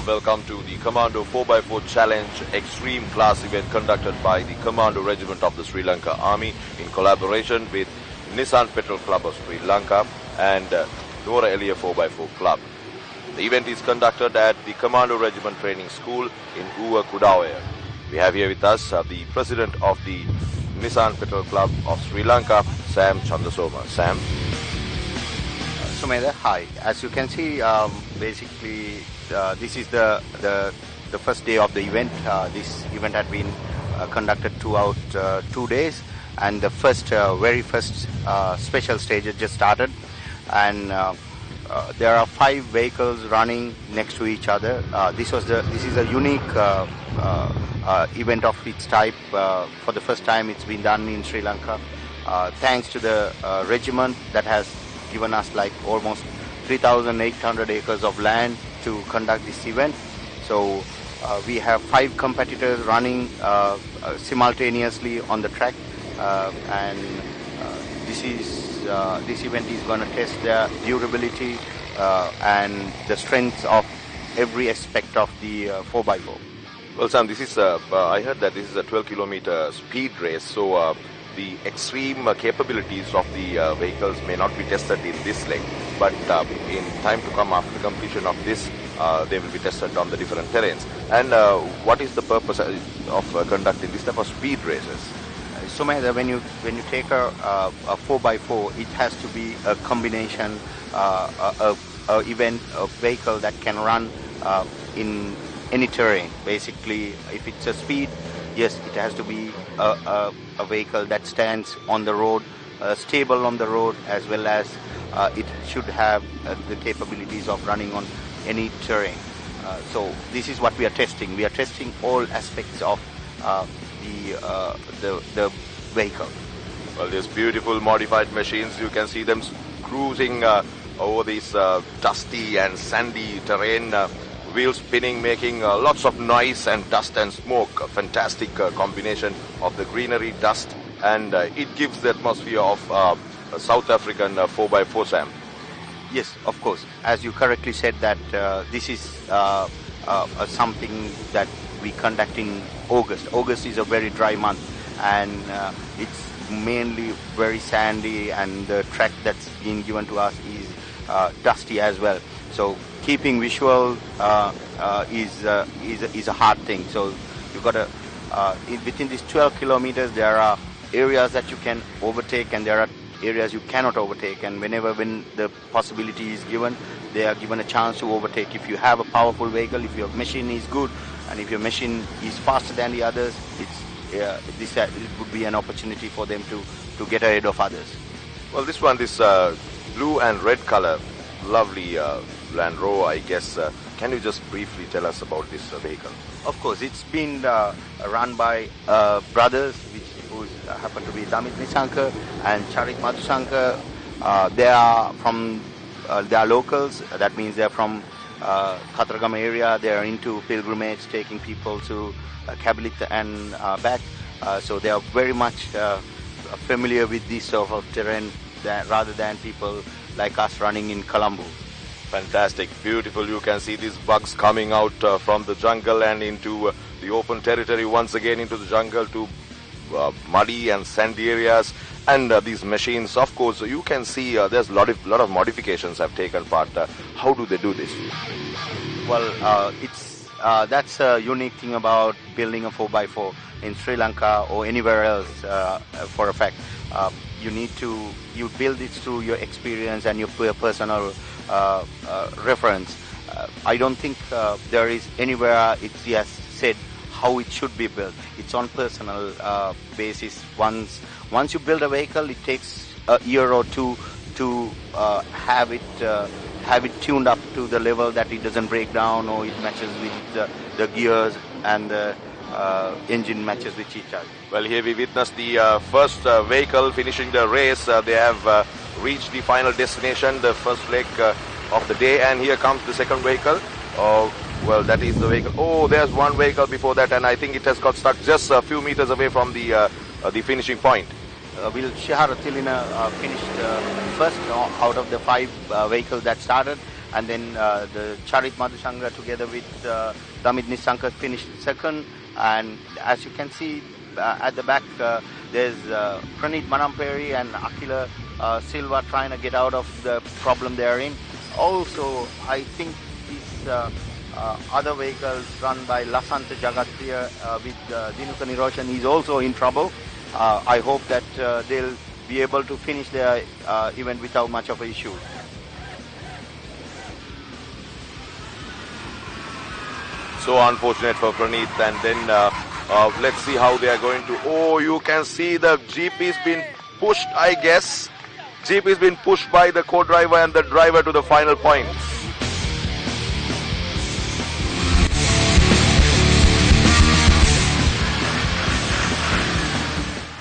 welcome to the Commando 4x4 Challenge Extreme Class event conducted by the Commando Regiment of the Sri Lanka Army in collaboration with Nissan Petrol Club of Sri Lanka and Dora Elia 4x4 Club. The event is conducted at the Commando Regiment Training School in Uva Kudawaya. We have here with us the President of the Nissan Petrol Club of Sri Lanka, Sam Chandasoma. Sam. Sumedha, hi. As you can see, basically this is the first day of the event. This event had been conducted throughout 2 days, and the very first special stage has just started. And there are 5 vehicles running next to each other. This is a unique event of its type. For the first time, it's been done in Sri Lanka. Thanks to the regiment that has given us like almost 3,800 acres of land to conduct this event. So we have 5 competitors running simultaneously on the track, and this event is going to test their durability and the strength of every aspect of the 4x4. Well, Sam, this is I heard that this is a 12-kilometer speed race, so the extreme capabilities of the vehicles may not be tested in this leg, but in time to come after the completion of this, they will be tested on the different terrains. And what is the purpose of conducting this type of speed races? So, when you take a 4x4, it has to be a combination, a vehicle that can run in any terrain. Basically, if it's a speed, yes, it has to be a vehicle that stands on the road, stable on the road, as well as it should have the capabilities of running on any terrain. So this is what we are testing. We are testing all aspects of the vehicle. Well, these beautiful modified machines, you can see them cruising over this dusty and sandy terrain, wheels spinning, making lots of noise and dust and smoke. A fantastic combination of the greenery, dust, and it gives the atmosphere of South African 4x4, Sam. Yes, of course. As you correctly said that this is something that we conduct in August. August is a very dry month, and it's mainly very sandy, and the track that's been given to us is dusty as well. So keeping visual is a hard thing. So you've got to within these 12 kilometers there are areas that you can overtake, and there are areas you cannot overtake. And when the possibility is given, they are given a chance to overtake. If you have a powerful vehicle, if your machine is good, and if your machine is faster than the others, it would be an opportunity for them to get ahead of others. Well, this blue and red color, lovely Land Rover, I guess. Can you just briefly tell us about this vehicle? Of course, it's been run by brothers, who happen to be Damit Nisankar and Charik Madhusankar. They are locals. That means they're from Kataragama area. They are into pilgrimage, taking people to Kabilit and back. So they are very much familiar with this sort of terrain rather than people like us running in Colombo. Fantastic, beautiful. You can see these bugs coming out from the jungle and into the open territory, once again into the jungle to muddy and sandy areas. And these machines, of course, you can see there's a lot of modifications have taken part. How do they do this? Well, that's a unique thing about building a 4x4 in Sri Lanka or anywhere else. For a fact, you build it through your experience and your personal reference. I don't think there is anywhere it's just said how it should be built. It's on personal basis. Once you build a vehicle, it takes a year or two to have it tuned up to the level that it doesn't break down, or it matches with the gears, and the engine matches with each other. Well, here we witnessed the first vehicle finishing the race. They have reached the final destination, the first leg of the day, and here comes the second vehicle. Well, that is the vehicle. Oh, there's one vehicle before that, and I think it has got stuck just a few meters away from the finishing point. Shihara Tilina finished first out of the 5 vehicles that started, and then the Charit Madhushanga together with Damit Nisankar finished second. And as you can see at the back, there's Praneeth Manamperi and Akila Silva trying to get out of the problem they're in. Also, I think these other vehicles run by Lasanta Jagatriya with Dinuka Niroshan is also in trouble. I hope that they'll be able to finish their event without much of an issue. So unfortunate for Praneeth, and then let's see how they are going to. Oh, you can see the Jeep is been pushed, I guess. Jeep is been pushed by the co-driver and the driver to the final point.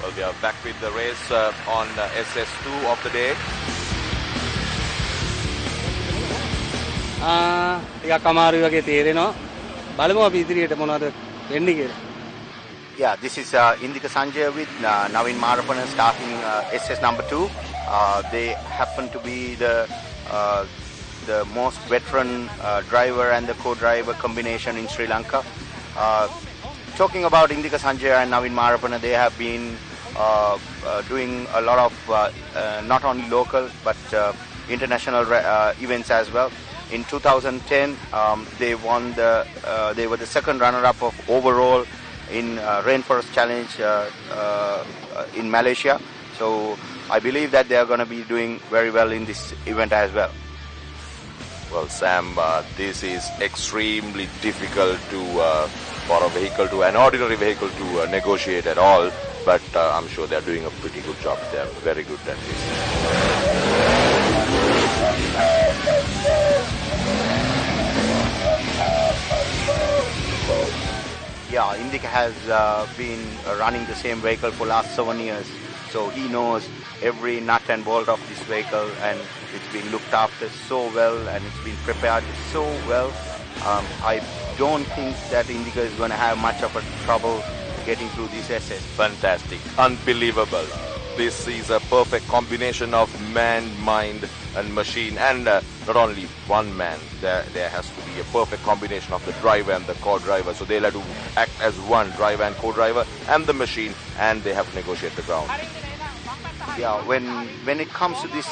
Well, we are back with the race on SS2 of the day. Yeah, this is Indika Sanjay with Navin Marapana starting SS number 2. They happen to be the most veteran driver and the co-driver combination in Sri Lanka. Talking about Indika Sanjay and Navin Marapana, they have been doing a lot of not only local but international events as well. In 2010, they won they were the second runner-up of overall in Rainforest Challenge in Malaysia. So I believe that they are going to be doing very well in this event as well. Well, Sam, this is extremely difficult for a vehicle an ordinary vehicle to negotiate at all. But I'm sure they're doing a pretty good job. They're very good at this. Yeah, Indika has been running the same vehicle for last 7 years. So he knows every nut and bolt of this vehicle, and it's been looked after so well and it's been prepared so well. I don't think that Indika is going to have much of a trouble getting through this SS. Fantastic. Unbelievable. This is a perfect combination of man, mind and machine, and not only one man. There has to be a perfect combination of the driver and the co-driver. So they'll have to act as one driver and co-driver and the machine, and they have to negotiate the ground. Yeah, when it comes to this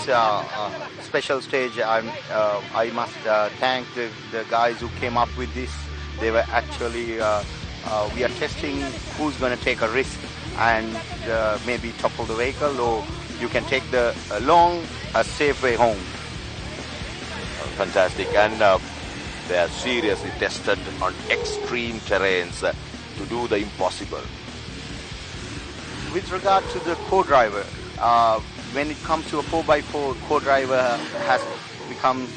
special stage, I must thank the guys who came up with this. They were actually, we are testing who's going to take a risk and maybe topple the vehicle, or you can take the long, safe way home. Fantastic. And they are seriously tested on extreme terrains to do the impossible. With regard to the co-driver, when it comes to a 4x4, co-driver has become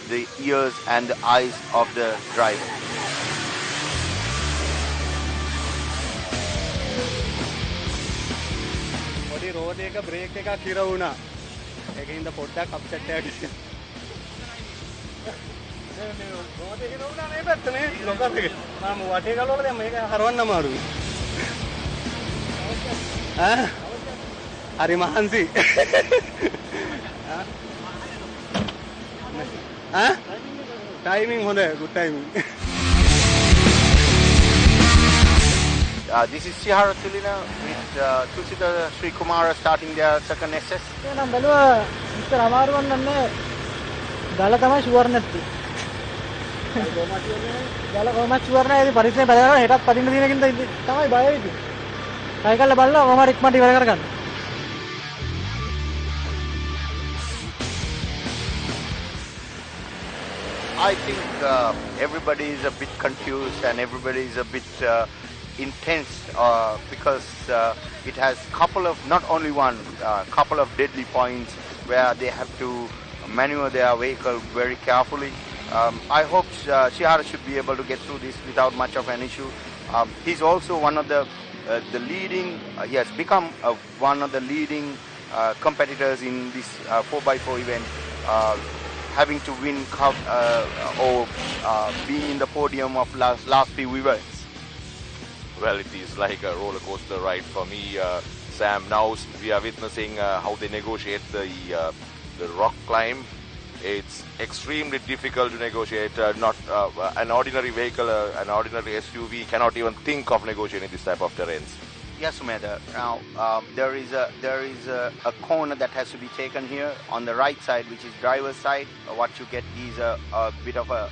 the ears and the eyes of the driver. Road एक break එක කිර වුණා. ඒකින්ද පොඩ්ඩක් upset එකකට ගියා. මේ road එක වුණා මේ පැත්තනේ ලොකර් එක. මම වටේ ගලවලා දැන් මේක හරවන්න අමාරුයි. හරි මහන්සි. ටයිමින් හොඳයි, good timing. This is Sihara Tulina with Tusita Sri Kumara starting their second SS. නම් බැලුවා ඉතර අමාරු වන්නන්නේ ගල තමයි ෂුවර් නැත්තේ. ගල කොහොමද ෂුවර් නැහැ. ඉතින් පරිස්සමෙන් බලනවා හෙටත් පදින්න දින කින්ද තමයි බය වෙන්නේ. try කරලා බලනවා කොහොමද ඉක්මනට ඉවර කරගන්න. I think everybody is a bit confused and everybody is a bit intense because it has not only one, couple of deadly points where they have to maneuver their vehicle very carefully. I hope Shihara should be able to get through this without much of an issue. He's also one of the leading, he has become one of the leading competitors in this 4x4 event, having to win or be in the podium of last few events. Well, it is like a roller coaster ride for me, Sam. Now we are witnessing how they negotiate the rock climb. It's extremely difficult to negotiate. Not an ordinary vehicle, an ordinary SUV cannot even think of negotiating this type of terrains. Yes, Sumedha. Now there is a corner that has to be taken here on the right side, which is driver's side. What you get is a bit of a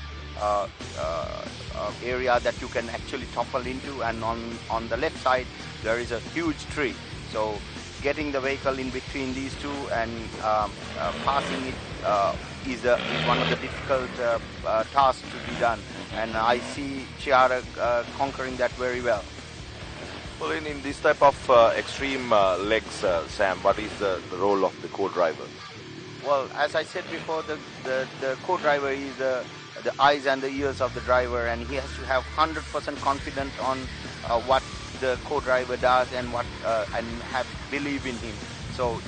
area that you can actually topple into, and on the left side there is a huge tree. So getting the vehicle in between these two and passing it is one of the difficult tasks to be done, and I see Chiara conquering that very well. Well, in this type of extreme legs, Sam, what is the role of the co-driver? Well, as I said before, the co-driver is the eyes and the ears of the driver, and he has to have 100% confidence on what the co-driver does and have believe in him. So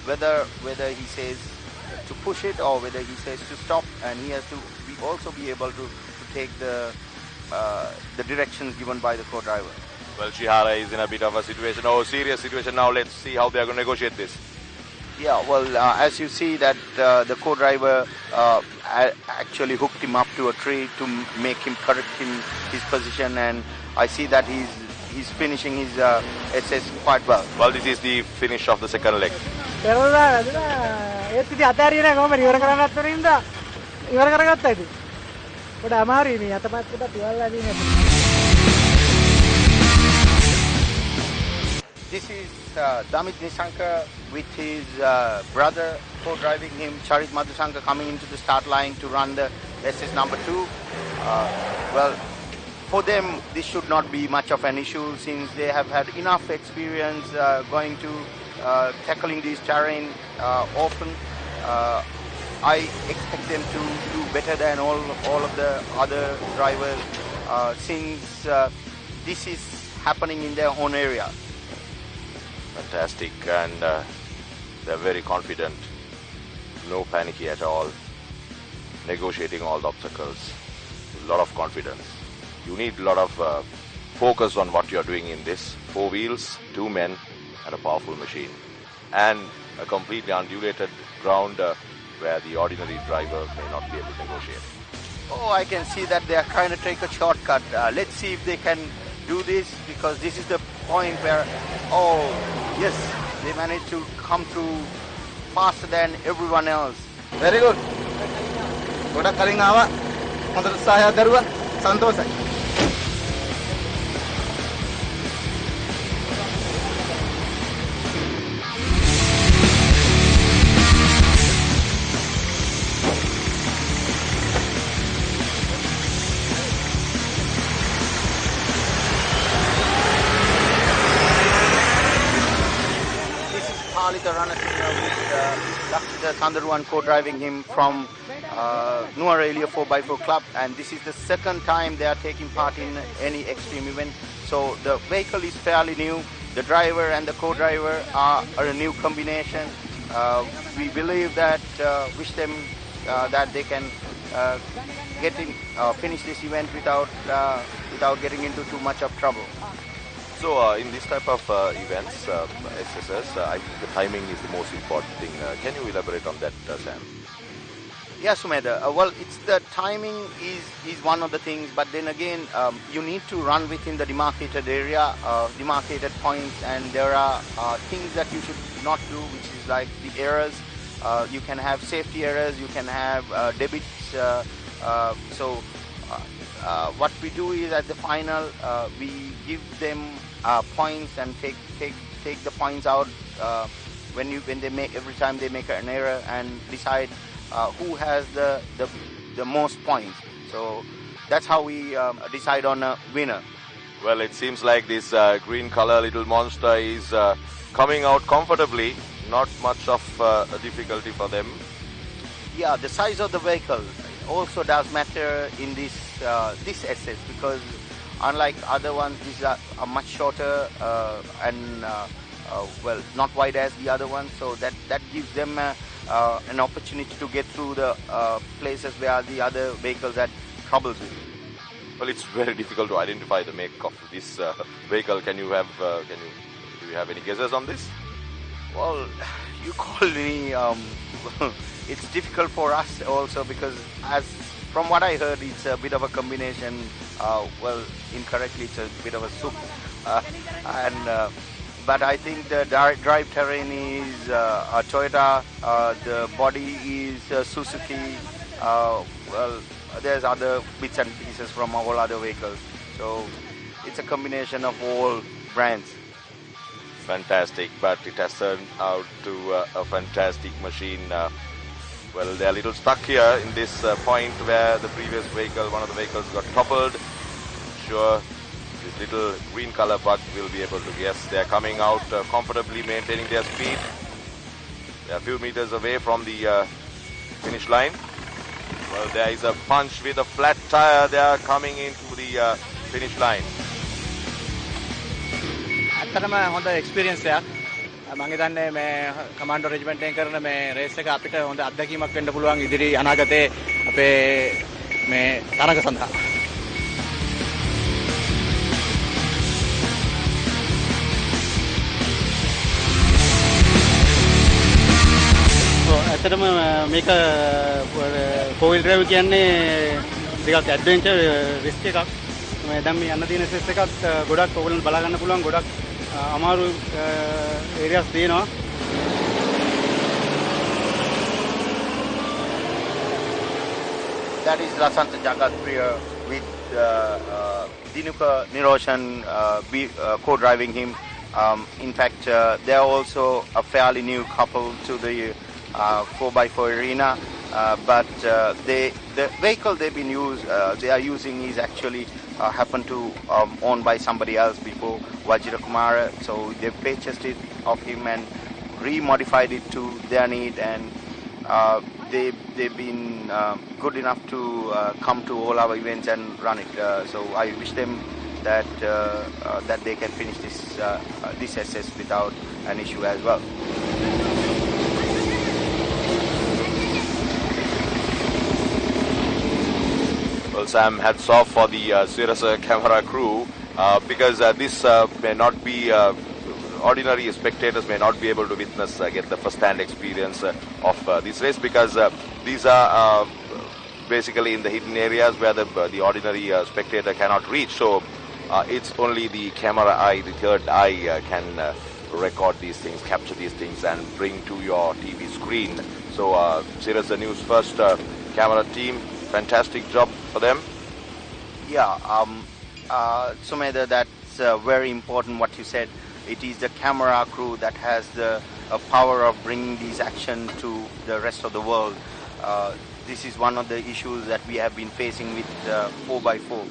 whether he says to push it or whether he says to stop, and he has to also be able to take the directions given by the co-driver. Well, Chihara is in a bit of a situation, serious situation now. Let's see how they are going to negotiate this. Yeah, well, as you see that the co-driver actually hooked him up to a tree to make him correct his position, and I see that he's finishing his SS quite well. Well, this is the finish of the second leg. ඒත් ඉතින් අතාරියේ නැහැ කොහමද ඉවර කරන්නත් වෙන හින්දා ඉවර කරගත්තා ඉතින්. පොඩ අමාරුයි මේ අතපත් කොට පියවලා දිනේ. This is Damit Nisanka with his brother co-driving him, Charit Madhusanka, coming into the start line to run the SS number 2. Well, for them, this should not be much of an issue since they have had enough experience going to tackling these terrain often. I expect them to do better than all of the other drivers since this is happening in their own area. Fantastic, and they're very confident. No panicky at all. Negotiating all the obstacles. A lot of confidence. You need a lot of focus on what you're doing in this. 4 wheels, 2 men, and a powerful machine. And a completely undulated ground where the ordinary driver may not be able to negotiate. Oh, I can see that they are trying to take a shortcut. Let's see if they can do this, because this is the point where, oh, yes, they managed to come through faster than everyone else. Very good. ගොඩක් කලින් ආවා. හොඳට උත්සාහයක් දරුවා. සන්තෝෂයි. The runner with Dr. Sandarwan co-driving him from Nuar Elia 4x4 Club, and this is the second time they are taking part in any extreme event. So the vehicle is fairly new. The driver and the co-driver are a new combination. We believe that, wish them that they can finish this event without getting into too much of trouble. So in this type of events, SSS, I think the timing is the most important thing. Can you elaborate on that, Sam? Yes, Sumedha. Well, it's the timing is one of the things, but then again, you need to run within the demarcated area, demarcated points, and there are things that you should not do, which is like the errors. You can have safety errors, you can have debits. What we do is at the final, we give them points and take the points out every time they make an error, and decide who has the most points. So that's how we decide on a winner. Well, it seems like this green color little monster is coming out comfortably. Not much of a difficulty for them. Yeah, the size of the vehicle also does matter in this SS, because unlike other ones, these are much shorter and well, not wide as the other ones, so that gives them an opportunity to get through the places where the other vehicles had troubles with. Well, it's very difficult to identify the make of this vehicle. Do you have any guesses on this? Well, you call me it's difficult for us also because as from what I heard, it's a bit of a combination. Well, incorrectly, it's a bit of a soup. And but I think the drive terrain is a Toyota. The body is Suzuki. Well, there's other bits and pieces from all other vehicles. So it's a combination of all brands. Fantastic, but it has turned out to a fantastic machine. Well, they're a little stuck here in this point where the previous vehicle, one of the vehicles got toppled. Sure, this little green color bug will be able to guess. They're coming out comfortably, maintaining their speed. They're a few meters away from the finish line. Well, there is a punch with a flat tire. They are coming into the finish line. ඇත්තටම හොඳ experience එකක්. මම හිතන්නේ මේ කමාන්ඩෝ regiment එකෙන් කරන මේ raise එක අපිට හොඳ අත්දැකීමක් වෙන්න පුළුවන් ඉදිරි අනාගතයේ අපේ මේ තරග සඳහා. ඇත්තටම මේක ෆෝර් වීල් ඩ්‍රයිව් කියන්නේ ටිකක් ඇඩ්වෙන්චර් රිස්ක් එකක්. මේ දැන් මේ යන්න තියෙන සෙස් එකත් ගොඩක් ඕගොල්ලන්ට බලා ගන්න පුළුවන් ගොඩක් අමාරු ඒරියාස් තියෙනවා. That is Lasanta Jagatpriya with Dinuka Niroshan co-driving him. In fact, they are also a fairly new couple to the 4x4 arena, but the vehicle they are using is actually happened to owned by somebody else before, Vajira Kumara. So they purchased it of him and remodified it to their need, and they've been good enough to come to all our events and run it. So I wish them that that they can finish this SS without an issue as well. Well, Sam, hats off for the Cirrus camera crew because this may not be ordinary spectators may not be able to witness, get the first-hand experience of this race because these are basically in the hidden areas where the ordinary spectator cannot reach. So it's only the camera eye, the third eye can record these things, capture these things and bring to your TV screen. So Cirrus the News first camera team, fantastic job for them. Yeah, Sumedha, that's very important what you said. It is the camera crew that has the power of bringing these action to the rest of the world. This is one of the issues that we have been facing with 4x4.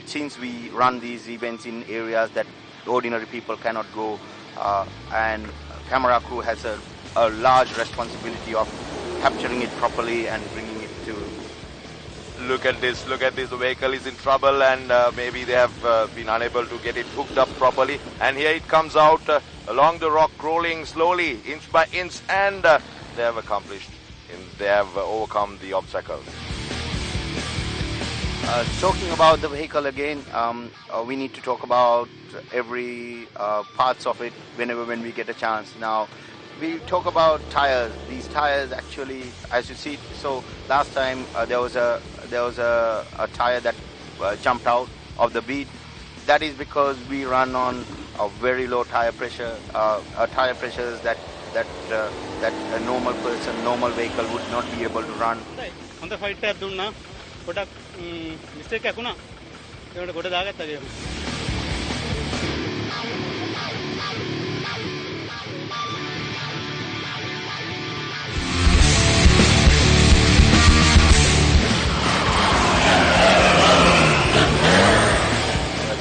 Since we run these events in areas that ordinary people cannot go, and camera crew has a large responsibility of capturing it properly and bringing it to... Look at this, the vehicle is in trouble and maybe they have been unable to get it hooked up properly. And here it comes out along the rock, rolling slowly, inch by inch, and they have overcome the obstacle. Talking about the vehicle again, we need to talk about every parts of it when we get a chance. Now, we talk about tires. These tires actually, as you see, so last time there was a tire that jumped out of the bead. That is because we run on a very low tire pressure, tire pressures that a normal person, normal vehicle would not be able to run. On the fight tab dunna godak mistake එකක් වුණා. ඒකට ගොඩ දාගත්තා කියලා.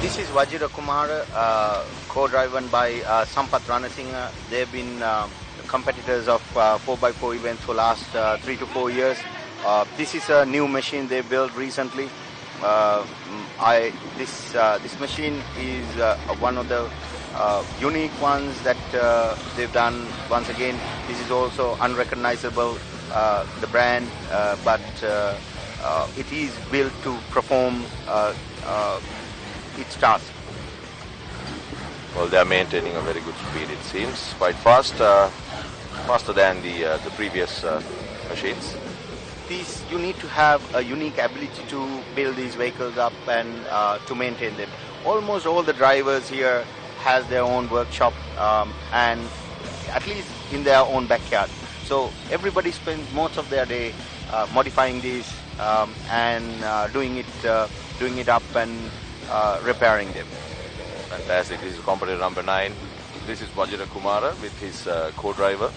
This is Vajira Kumara, co-driven by Sampath Ranasinghe. They've been competitors of 4x4 events for last 3 to 4 years. This is a new machine they built recently. This machine is one of the unique ones that they've done. Once again, this is also unrecognizable, the brand, but it is built to perform its task. Well, they are maintaining a very good speed. It seems quite fast, faster than the previous machines? These, you need to have a unique ability to build these vehicles up and to maintain them. Almost all the drivers here has their own workshop and at least in their own backyard. So everybody spends most of their day modifying these and doing it up and repairing them. Fantastic. This is competitor number 9. This is Vajra Kumara with his co-driver,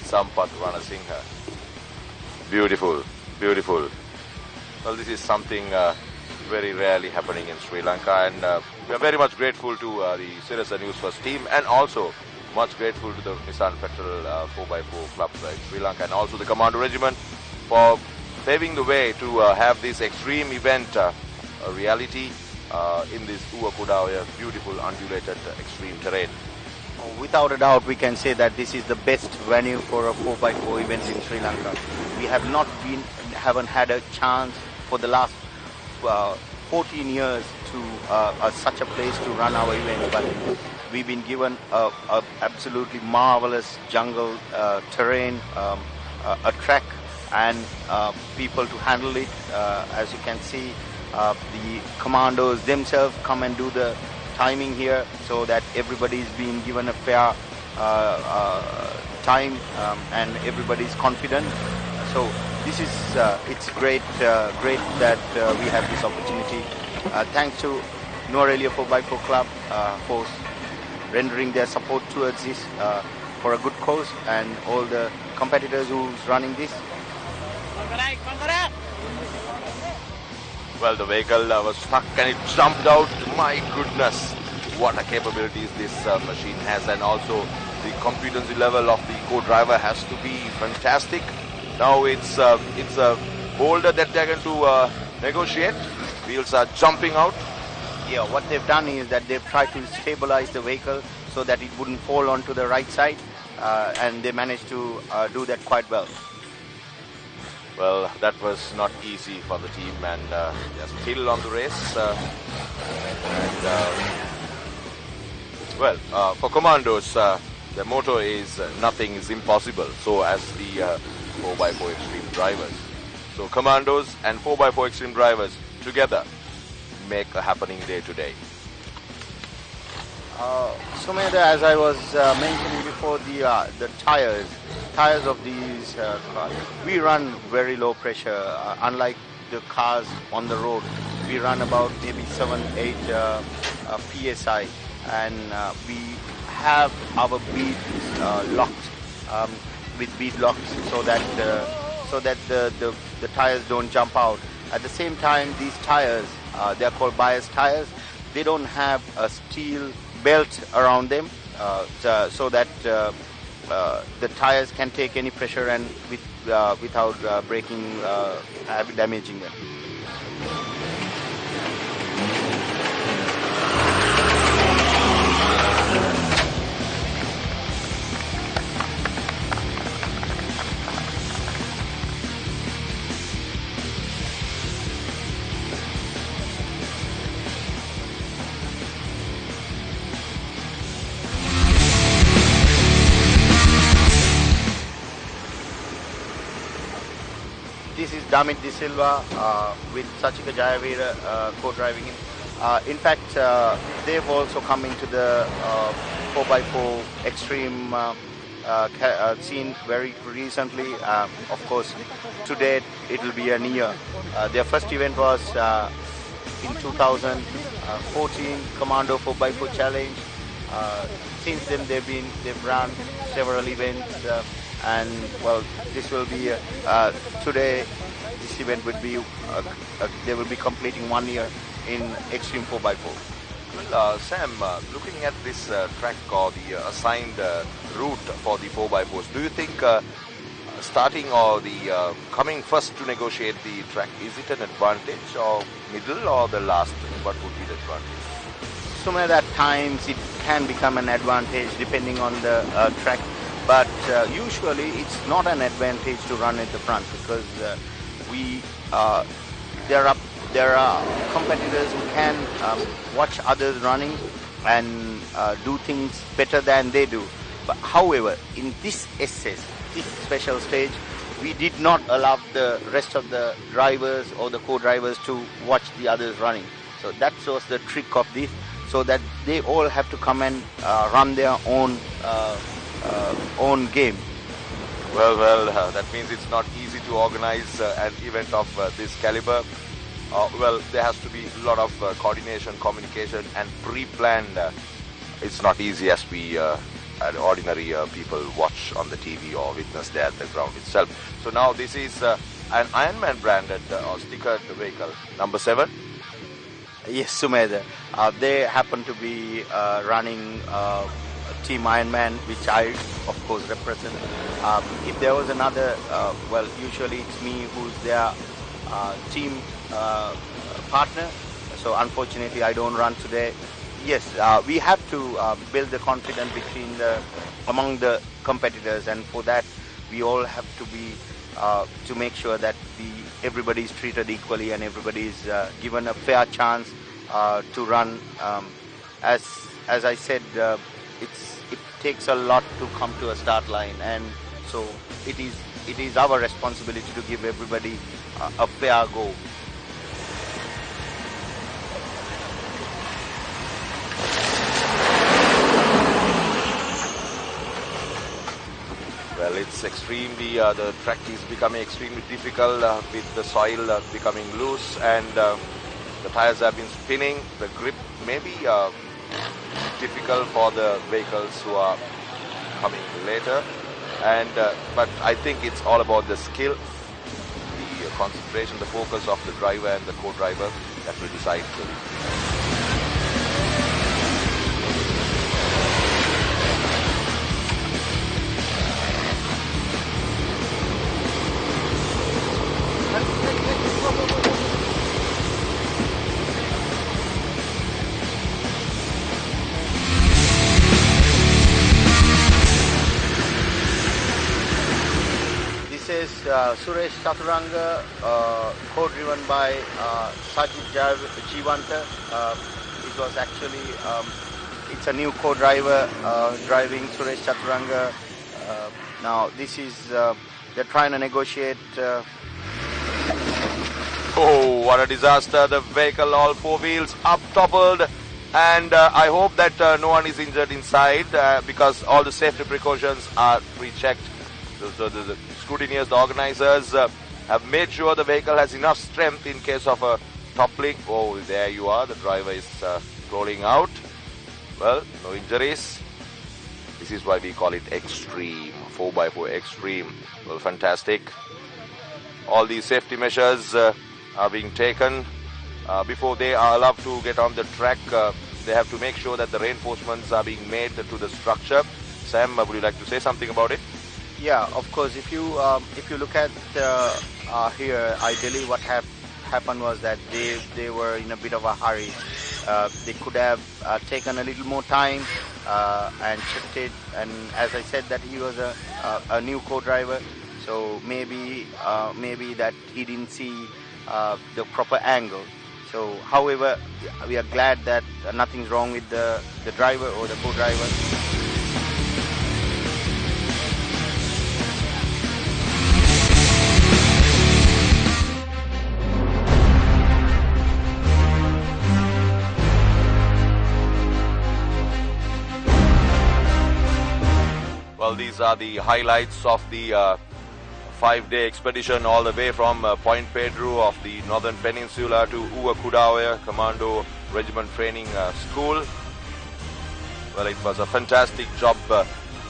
Sampath Ranasinghe. Beautiful, beautiful. Well, this is something very rarely happening in Sri Lanka, and we are very much grateful to the Sirasa News First team, and also much grateful to the Nissan Petrol 4x4 club in Sri Lanka, and also the Commando Regiment for paving the way to have this extreme event a reality in this Uwakudaya beautiful undulated extreme terrain. Without a doubt, we can say that this is the best venue for a 4x4 event in Sri Lanka. We haven't had a chance for the last 14 years to such a place to run our event, but we've been given a absolutely marvelous jungle terrain, a track, and people to handle it. As you can see, the commandos themselves come and do the timing here, so that everybody is being given a fair time and everybody is confident. So this is it's great that we have this opportunity. Thanks to Norelia 4x4 Club for rendering their support towards this for a good cause, and all the competitors who's running this. Well, the vehicle was stuck and it jumped out. My goodness, what a capabilities this machine has, and also the competency level of the co-driver has to be fantastic. Now it's a boulder that they're going to negotiate. Wheels are jumping out. Yeah, what they've done is that they've tried to stabilize the vehicle so that it wouldn't fall onto the right side, and they managed to do that quite well. Well, that was not easy for the team, and they're still on the race. For commandos, the motto is nothing is impossible, so as the 4x4 extreme drivers. So commandos and 4x4 extreme drivers together make a happening day today. Sumedha, as I was mentioning before, the tires of these cars, we run very low pressure. Unlike the cars on the road, we run about maybe 7-8 psi, and we have our beads locked with bead locks so that the tires don't jump out. At the same time, these tires, they are called bias tires. They don't have a steel belt around them, so that the tires can take any pressure and without breaking, damaging them. This is Damit De Silva with Sachika Jayavira co-driving him. In fact, they've also come into the 4x4 extreme scene very recently. Of course, today it will be a year. Their first event was in 2014, Commando 4x4 Challenge. Since then, they've run several events. And well, this will be today. This event would be they will be completing 1 year in extreme 4x4. Well, Sam, looking at this track or the assigned route for the 4x4s, do you think starting or the coming first to negotiate the track, is it an advantage, or middle, or the last? What would be the advantage? So many at times it can become an advantage depending on the track. But usually it's not an advantage to run at the front, because there are competitors who can watch others running and do things better than they do. But however, in this SS, this special stage, we did not allow the rest of the drivers or the co-drivers to watch the others running. So that was the trick of this, so that they all have to come and run their own game. Well, that means it's not easy to organize an event of this caliber. Well, there has to be a lot of coordination, communication, and pre-planned. It's not easy as we ordinary people watch on the TV or witness there at the ground itself. So now this is an Ironman branded or stickered vehicle, number 7. Yes, Sumedha. They happen to be running Team Ironman, which I, of course, represent. If there was another, well, usually it's me who's their team partner. So unfortunately, I don't run today. Yes, we have to build the confidence among the competitors, and for that, we all have to be to make sure that everybody is treated equally and everybody is given a fair chance to run. As I said, it takes a lot to come to a start line, and so it is our responsibility to give everybody a fair go. Well, it's extremely, the track is becoming extremely difficult with the soil becoming loose, and the tires have been spinning. The grip may be difficult for the vehicles who are coming later, and but I think it's all about the skill, the concentration, the focus of the driver and the co-driver that will decide. Suresh Chaturanga, co-driven by Sajid Jivanta. It was actually, it's a new co-driver driving Suresh Chaturanga. Now this is, they're trying to negotiate. Oh, what a disaster. The vehicle, all 4 wheels up toppled, and I hope that no one is injured inside because all the safety precautions are pre-checked. The scrutineers, the organizers have made sure the vehicle has enough strength in case of a toppling. Oh, there you are. The driver is rolling out. Well, no injuries. This is why we call it extreme, 4x4 extreme. Well, fantastic. All these safety measures are being taken. Before they are allowed to get on the track, they have to make sure that the reinforcements are being made to the structure. Sam, would you like to say something about it? Yeah, of course. If you look at here, ideally what happened was that they were in a bit of a hurry. They could have taken a little more time and checked it. And as I said, that he was a new co-driver, so maybe that he didn't see the proper angle. So, however, we are glad that nothing's wrong with the driver or the co-driver. Well, these are the highlights of the 5-day expedition all the way from Point Pedro of the Northern Peninsula to Uakudawa Commando Regiment Training School. Well, it was a fantastic job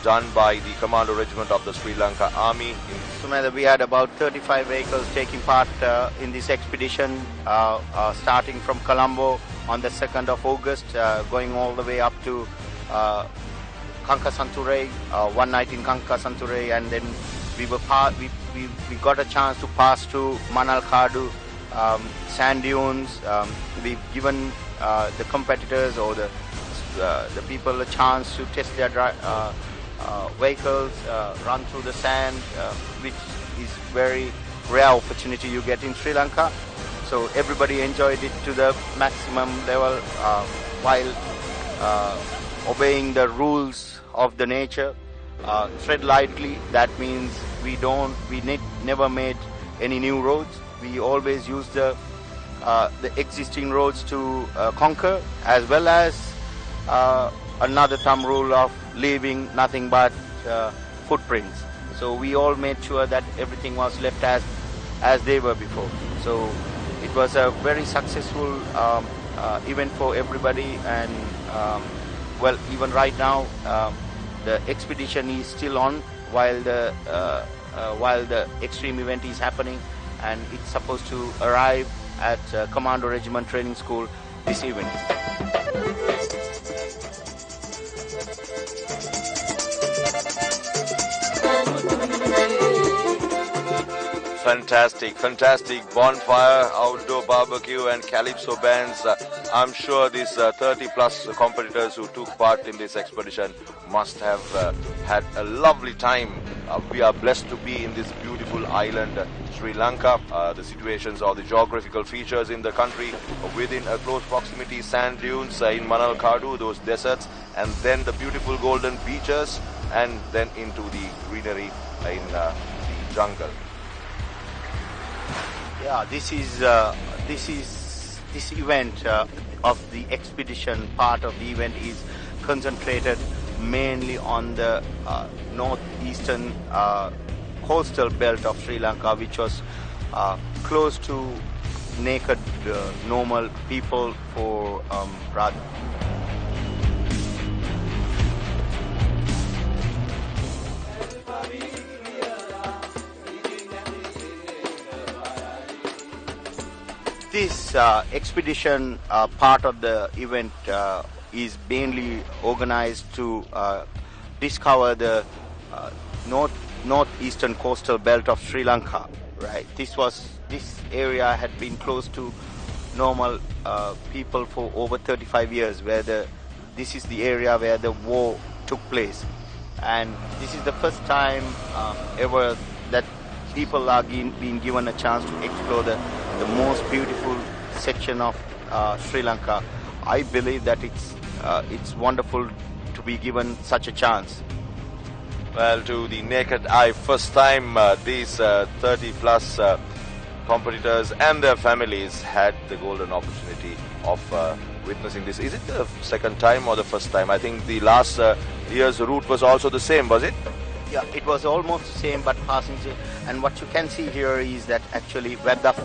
done by the Commando Regiment of the Sri Lanka Army. Sumedha, we had about 35 vehicles taking part in this expedition, starting from Colombo on the 2nd of August, going all the way up to Kankasanture, one night in Kankasanture, and then we got a chance to pass to Manalkadu, sand dunes. We've given the competitors or the people a chance to test their vehicles, run through the sand, which is very rare opportunity you get in Sri Lanka. So everybody enjoyed it to the maximum level while obeying the rules of the nature. tread lightly. That means never made any new roads. We always use the existing roads to conquer, as well as another thumb rule of leaving nothing but footprints. So we all made sure that everything was left as they were before. So it was a very successful event for everybody, and well, even right now the expedition is still on while the extreme event is happening, and it's supposed to arrive at Commando Regiment Training School this evening. Fantastic bonfire, outdoor barbecue and calypso bands. I'm sure these 30 plus competitors who took part in this expedition must have had a lovely time. We are blessed to be in this beautiful island, Sri Lanka. The situations or the geographical features in the country within a close proximity, sand dunes in Manalkadu, those deserts, and then the beautiful golden beaches, and then into the greenery in the jungle. Yeah, this event of the expedition, part of the event is concentrated mainly on the northeastern coastal belt of Sri Lanka, which was close to naked normal people for rather. This expedition part of the event is mainly organized to discover the northeastern coastal belt of Sri Lanka. Right, this area had been close to normal people for over 35 years, where this is the area where the war took place, and this is the first time ever that people are being given a chance to explore the most beautiful section of Sri Lanka. I believe that it's wonderful to be given such a chance. Well, to the naked eye, first time these 30 plus competitors and their families had the golden opportunity of witnessing this. Is it the second time or the first time? I think the last year's route was also the same, was it? Yeah, it was almost the same, but passing. And what you can see here is that actually Vedas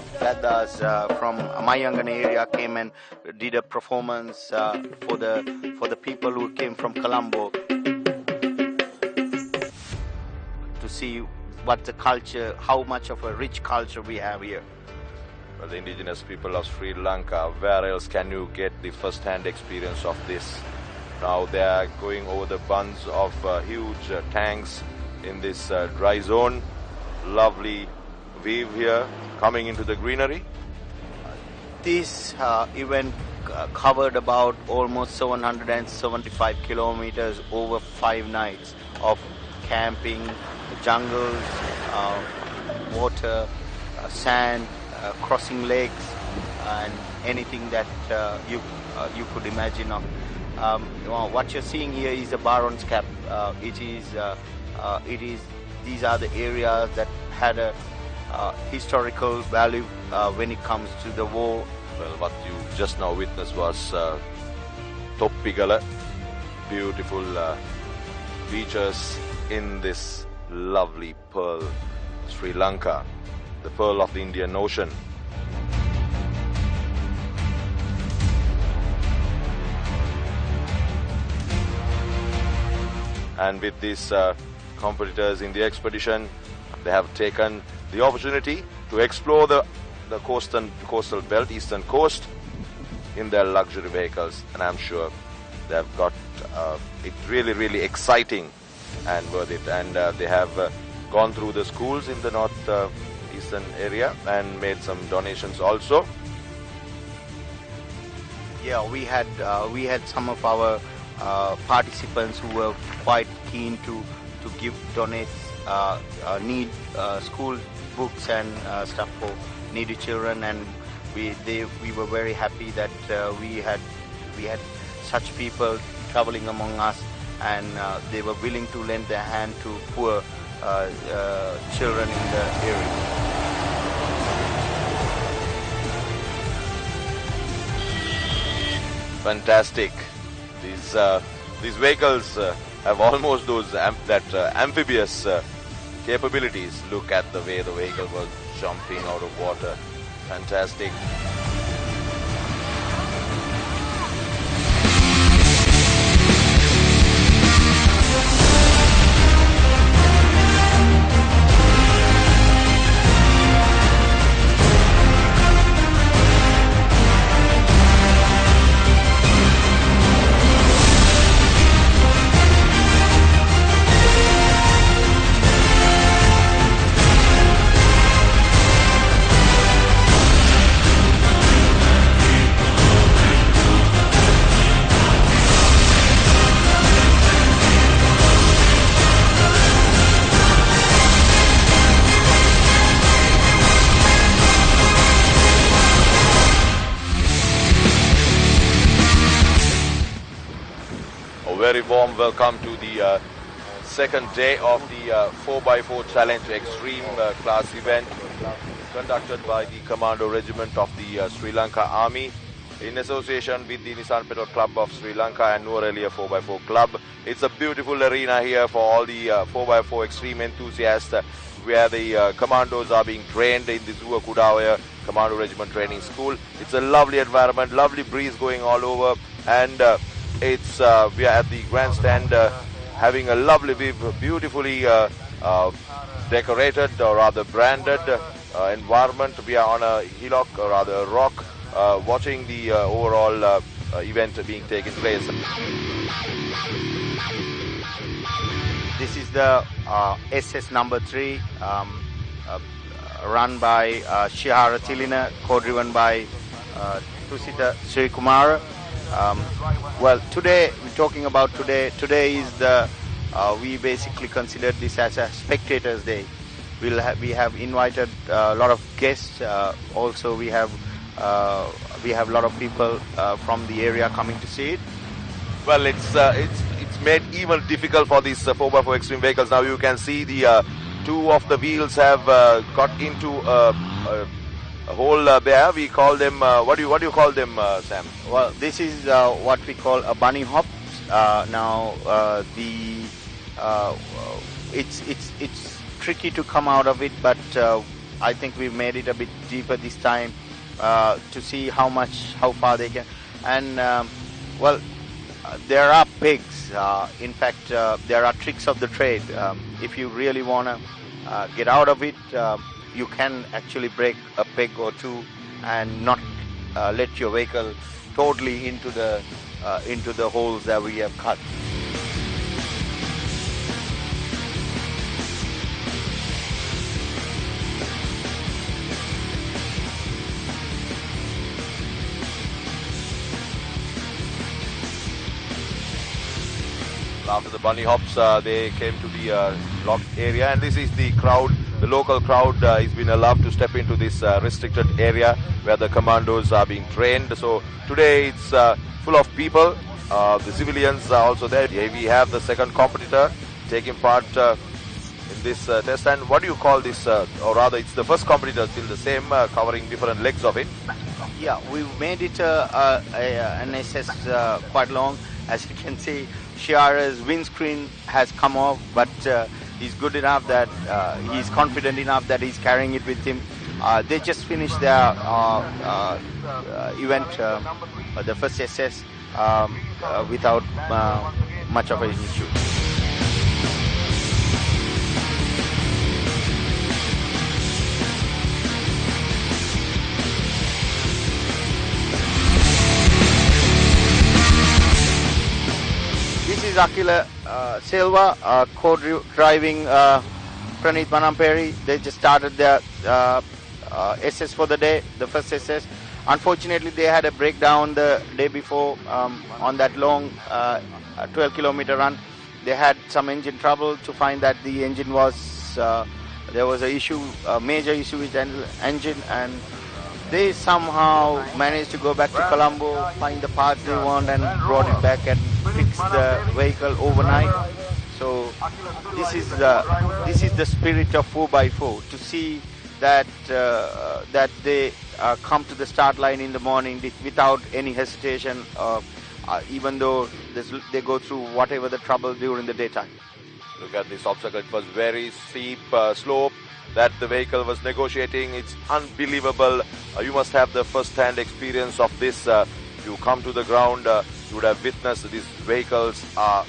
from Mayangana area came and did a performance for the people who came from Colombo to see what the culture, how much of a rich culture we have here. Well, the indigenous people of Sri Lanka, where else can you get the first-hand experience of this? Now they are going over the bunds of huge tanks in this dry zone. Lovely view here, coming into the greenery. This event covered about almost 775 kilometers over 5 nights of camping, jungles, water, sand, crossing lakes, and anything that you could imagine of. What you're seeing here is the Baron's Cap. These are the areas that had a historical value when it comes to the war. Well, what you just now witnessed was Toppigala, beautiful beaches in this lovely pearl, Sri Lanka, the pearl of the Indian Ocean. And with these competitors in the expedition, they have taken the opportunity to explore the coastal belt, eastern coast, in their luxury vehicles, and I'm sure they have got it really exciting and worth it. And they have gone through the schools in the northeastern area and made some donations also. Yeah, we had some of our participants who were quite keen to donate school books and stuff for needy children, and we were very happy that we had such people traveling among us, and they were willing to lend their hand to poor children in the area. Fantastic. These vehicles have almost those amphibious capabilities. Look at the way the vehicle was jumping out of water. Fantastic. Very warm welcome to the second day of the 4x4 Challenge Extreme class event conducted by the Commando Regiment of the Sri Lanka Army in association with the Nissan Petrol Club of Sri Lanka and Nuwara 4x4 Club. It's a beautiful arena here for all the 4x4 extreme enthusiasts where the commandos are being trained in the Zuwa Kudawaya Commando Regiment Training School. It's a lovely environment, lovely breeze going all over, and we are at the grandstand having a lovely, beautifully decorated or rather branded environment. We are on a hillock or rather a rock watching the overall event being taken place. This is the SS number 3 run by Shihara Tilina, co-driven by Tusita Sri Kumara. Well, today we're talking about today. Today is the we basically considered this as a spectators' day. We have invited a lot of guests. Also, we have a lot of people from the area coming to see it. Well, it's made even difficult for these 4x4 extreme vehicles. Now you can see the two of the wheels have got into a hole there. We call them what do you call them, Sam? Well, this is what we call a bunny hop. It's tricky to come out of it, but I think we made it a bit deeper this time to see how far they can. And well, there are pegs. In fact, there are tricks of the trade. If you really want to get out of it, you can actually break a peg or two and not let your vehicle totally into the holes that we have cut. After the bunny hops, they came to the locked area, and this is the crowd. The local crowd is being allowed to step into this restricted area where the commandos are being trained. So today it's full of people. The civilians are also there. Here we have the second competitor taking part in this test. And what do you call this? Or rather, it's the first competitor, still the same, covering different legs of it. Yeah, we've made it an SS quite long. As you can see, Shiara's windscreen has come off, but he's good enough that he's confident enough that he's carrying it with him. They just finished their event, the first SS, without much of an issue. This is Akila Silva, co-driving Praneeth Manamperi. They just started their SS for the day, the first SS. Unfortunately, they had a breakdown the day before on that long 12-kilometer run. They had some engine trouble to find that the engine was, there was a major issue with the engine, and they somehow managed to go back to Colombo, find the parts they want, and brought it back and fixed the vehicle overnight. So this is the spirit of 4x4, to see that they come to the start line in the morning without any hesitation, even though they go through whatever the trouble during the daytime. Look at this obstacle. It was very steep slope that the vehicle was negotiating. It's unbelievable. You must have the first-hand experience of this. If you come to the ground, you would have witnessed these vehicles are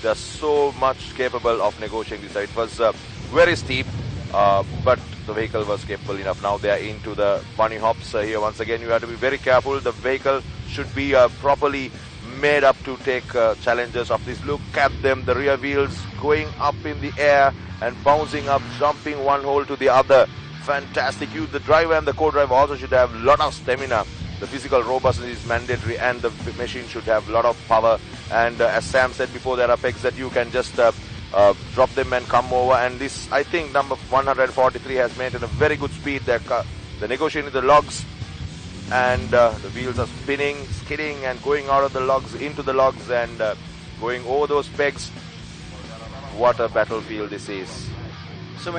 just so much capable of negotiating this. It was very steep, but the vehicle was capable enough. Now they are into the bunny hops. Here once again you have to be very careful. The vehicle should be properly made up to take challenges of this. Look at them, the rear wheels going up in the air and bouncing up, jumping one hole to the other. Fantastic. The driver and the co-driver also should have a lot of stamina. The physical robustness is mandatory, and the machine should have a lot of power. And as Sam said before, there are pegs that you can just drop them and come over. And this, I think, number 143 has maintained a very good speed. They're negotiating the logs, and the wheels are spinning, skidding, and going out of the logs, into the logs, and going over those pegs. What a battlefield this is. So,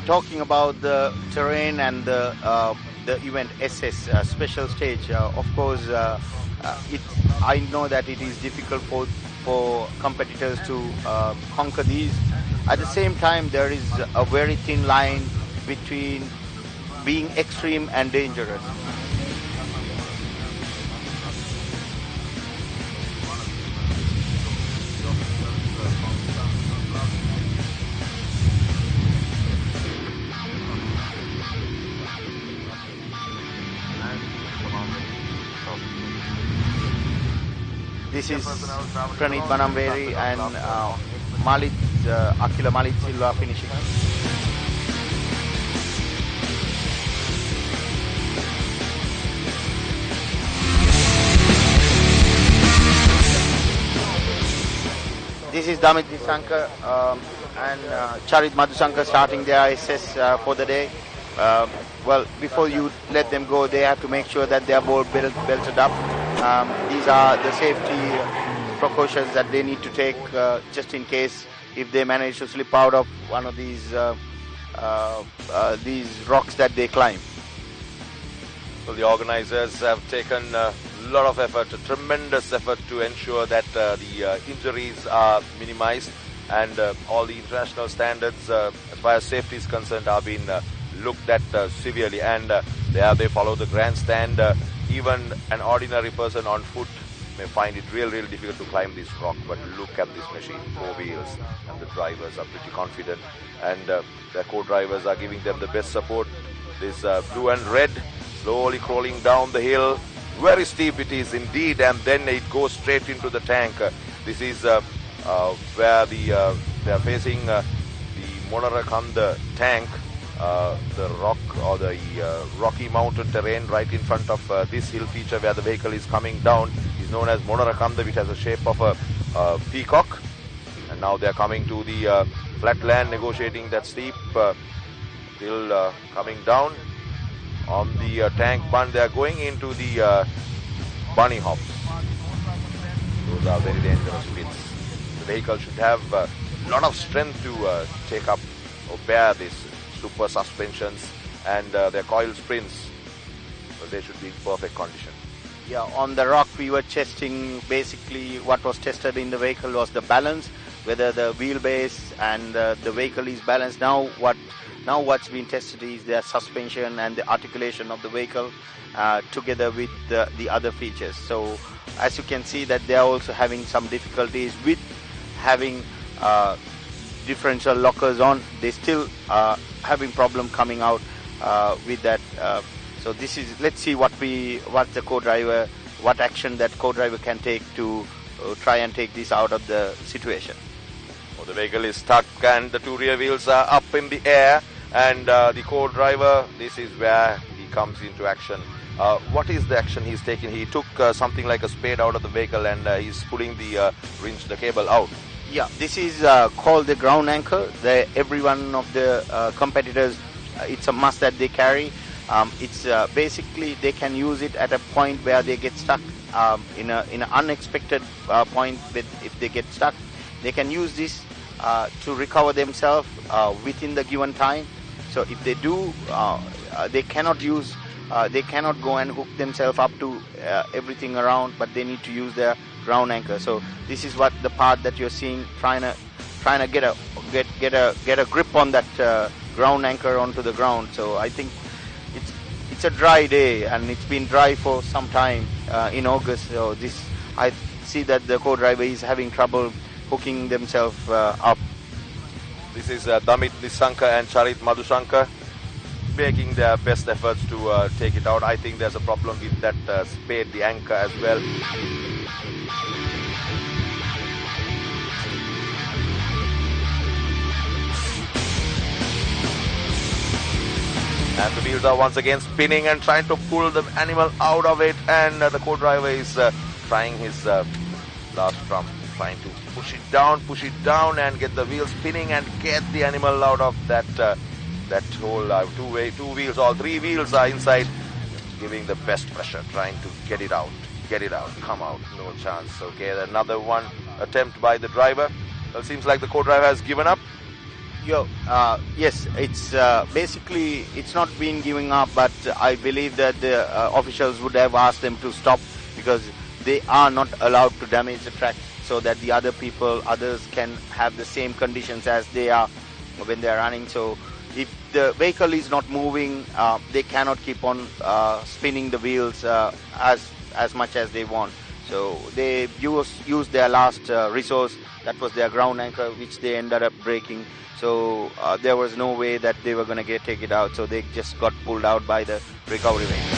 talking about the terrain and the event SS special stage, of course, I know that it is difficult for competitors to conquer these. At the same time, there is a very thin line between being extreme and dangerous. This is Pranit Banamberi and Akila Malit Silva finishing. This is Damit Disankar and Charit Madhusankar starting their SS for the day. Well, before you let them go, they have to make sure that they are both belted up. These are the safety precautions that they need to take just in case if they manage to slip out of one of these rocks that they climb. So the organizers have taken a lot of effort, a tremendous effort to ensure that the injuries are minimized, and all the international standards as far as safety is concerned are being looked at severely, and they follow the grandstand. Even an ordinary person on foot may find it really difficult to climb this rock, but look at this machine, 4 wheels, and the drivers are pretty confident, and their co-drivers are giving them the best support. This blue and red slowly crawling down the hill. Very steep it is indeed, and then it goes straight into the tank. This is where they are facing the Monarakanda tank. The rock or the rocky mountain terrain right in front of this hill feature where the vehicle is coming down is known as Monarakanda, which has the shape of a peacock. And now they are coming to the flat land, negotiating that steep hill coming down on the tank bun. They are going into the bunny hops. Those are very dangerous bits. The vehicle should have a lot of strength to take up or bear this super suspensions and their coil springs. So they should be in perfect condition. Yeah, on the rock we were testing, basically what was tested in the vehicle was the balance, whether the wheelbase and the vehicle is balanced. Now what's been tested is their suspension and the articulation of the vehicle together with the other features. So as you can see that they are also having some difficulties with having differential lockers on. They still having problem coming out with that. So this is, let's see what action that co-driver can take to try and take this out of the situation. Oh, the vehicle is stuck and the 2 rear wheels are up in the air, and the co-driver, this is where he comes into action. What is the action he's taking? He took something like a spade out of the vehicle, and he's pulling the cable out. Yeah, this is called the ground anchor. Every one of the competitors, it's a must that they carry. It's basically they can use it at a point where they get stuck in an unexpected point. If they get stuck, they can use this to recover themselves within the given time. So if they do, they cannot use, they cannot go and hook themselves up to everything around, but they need to use their ground anchor. So this is what the part that you're seeing, trying to get a grip on that ground anchor onto the ground. So I think it's a dry day, and it's been dry for some time in August. So I see that the co-driver is having trouble hooking themselves up. This is Damit Nisanka and Charit Madhushankar making their best efforts to take it out. I think there's a problem with that spade, the anchor as well. And the wheels are once again spinning and trying to pull the animal out of it, and the co-driver is trying his last trump, trying to push it down and get the wheels spinning and get the animal out of that whole two wheels, all three wheels are inside, giving the best pressure, trying to get it out, come out, no chance. Okay, another one attempt by the driver. Well, seems like the co-driver has given up. Yes, it's basically it's not been giving up, but I believe that the officials would have asked them to stop, because they are not allowed to damage the track, so that the others can have the same conditions as they are when they are running. So if the vehicle is not moving, they cannot keep on spinning the wheels as much as they want. So they used their last resource, that was their ground anchor, which they ended up breaking. So there was no way that they were going to take it out, so they just got pulled out by the recovery vehicle.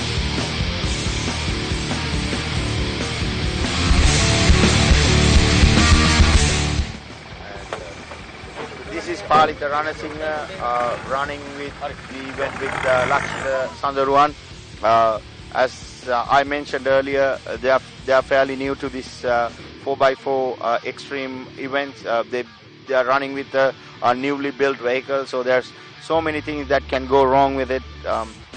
This is Palita Ranasinghe running with the event with Lakshya Sandaruwan. As I mentioned earlier, they are fairly new to this 4x4 extreme events. They are running with a newly built vehicle, so there's so many things that can go wrong with it.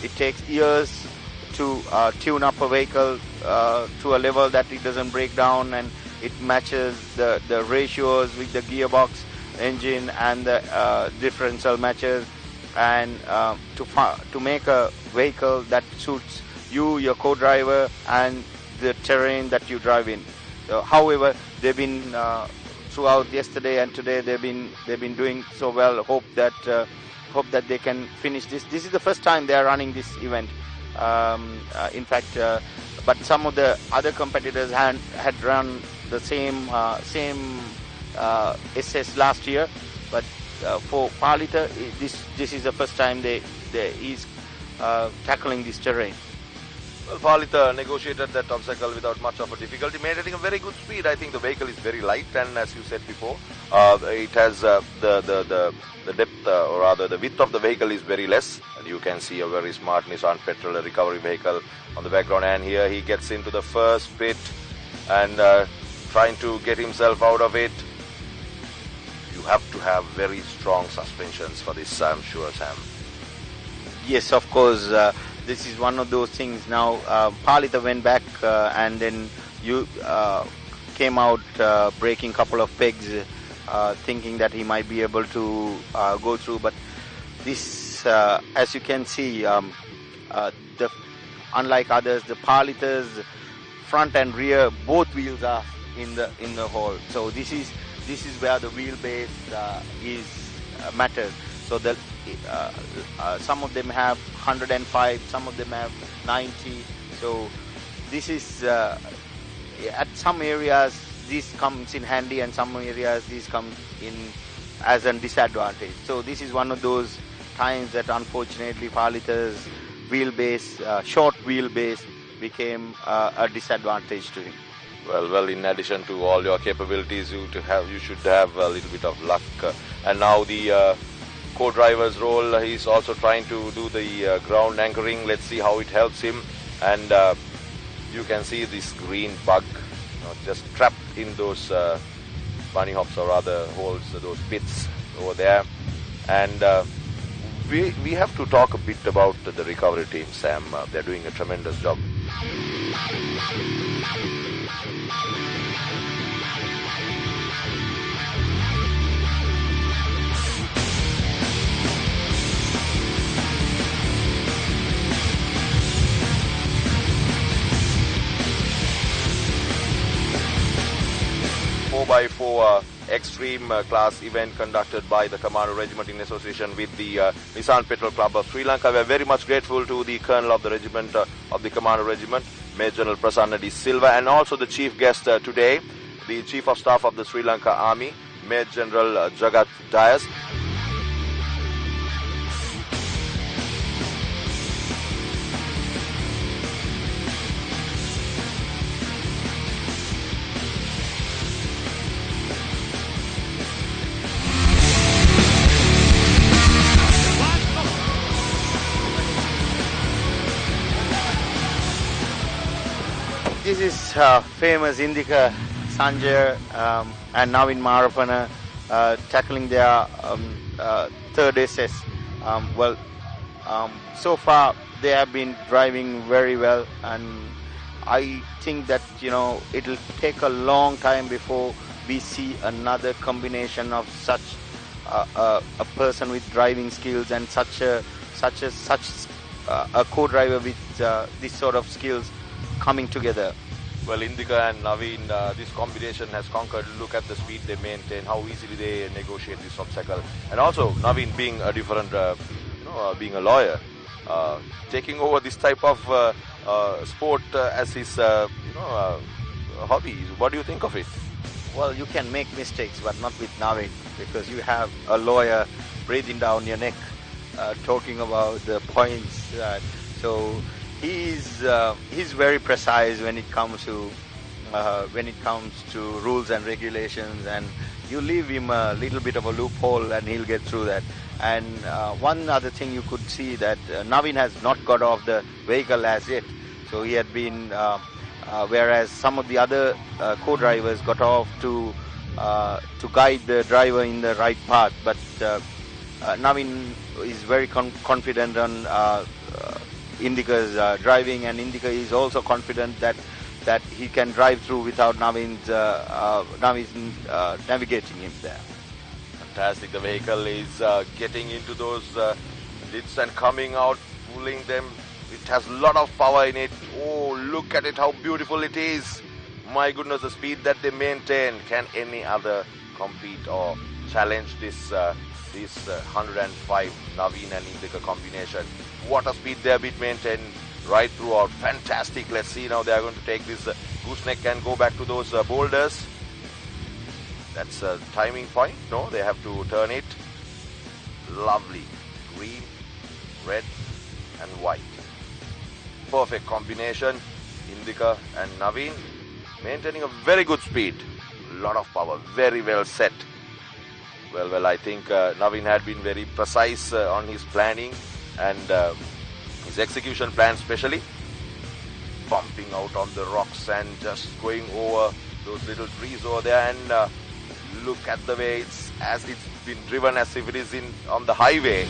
It takes years to tune up a vehicle to a level that it doesn't break down, and it matches the ratios with the gearbox, engine, and the differential matches, and to make a vehicle that suits you, your co-driver, and the terrain that you drive in. So, however, they've been throughout yesterday and today they've been doing so well. Hope that they can finish this. This is the first time they are running this event. In fact, but some of the other competitors had run the same SS last year. But for Palita, this is the first time he's tackling this terrain. Well, Palita negotiated that obstacle without much of a difficulty, maintaining a very good speed. I think the vehicle is very light, and as you said before, it has the depth, or rather the width of the vehicle is very less. And you can see a very smart Nissan Petrol recovery vehicle on the background. And here he gets into the first pit and trying to get himself out of it. You have to have very strong suspensions for this, I'm sure, Sam. Yes, of course. This is one of those things. Now, Palita went back and then you came out breaking a couple of pegs, thinking that he might be able to go through. But this, as you can see, unlike others, the Palita's front and rear, both wheels are in the hole. So this is where the wheelbase matters. So the some of them have 105, some of them have 90. So this is at some areas this comes in handy, and some areas this comes in as a disadvantage. So this is one of those times that unfortunately Palita's wheelbase, short wheelbase, became a disadvantage to him. Well, in addition to all your capabilities, you should have a little bit of luck. And now the co-driver's role, he's also trying to do the ground anchoring. Let's see how it helps him. And you can see this green bug just trapped in those bunny hops, or rather holes, those pits over there. And we have to talk a bit about the recovery team, Sam. They're doing a tremendous job. 4x4 extreme class event conducted by the Commando Regiment in association with the Nissan Petrol Club of Sri Lanka. We are very much grateful to the Colonel of the Regiment, of the Commando Regiment, Major General Prasanna D. Silva, and also the chief guest today, the Chief of Staff of the Sri Lanka Army, Major General Jagat Dias. This is famous Indica Sanjay and Navin Marapana tackling their third SS. So far they have been driving very well, and I think that it'll take a long time before we see another combination of such a person with driving skills and such a co-driver with this sort of skills coming together. Well, Indika and Naveen, this combination has conquered. Look at the speed they maintain, how easily they negotiate this obstacle. And also, Naveen being a different, being a lawyer, taking over this type of sport as his, hobby. What do you think of it? Well, you can make mistakes, but not with Naveen, because you have a lawyer breathing down your neck, talking about the points. So he's very precise when it comes to rules and regulations, and you leave him a little bit of a loophole and he'll get through that. And one other thing you could see that Naveen has not got off the vehicle as yet, so he had been whereas some of the other co-drivers got off to guide the driver in the right path, but Naveen is very confident on Indica's driving, and Indica is also confident that he can drive through without Naveen's navigating him there. Fantastic. The vehicle is getting into those dips and coming out, pulling them. It has a lot of power in it. Oh, look at it, how beautiful it is. My goodness, the speed that they maintain. Can any other compete or challenge this 105 Naveen and Indika combination? What a speed they have been maintained right throughout. Fantastic. Let's see now. They are going to take this gooseneck and go back to those boulders. That's a timing point. No, they have to turn it. Lovely. Green, red and white. Perfect combination. Indika and Naveen maintaining a very good speed. A lot of power. Very well set. Well, I think Naveen had been very precise on his planning and his execution plan, especially bumping out on the rocks and just going over those little trees over there. And look at the way it's been driven as if it is on the highway.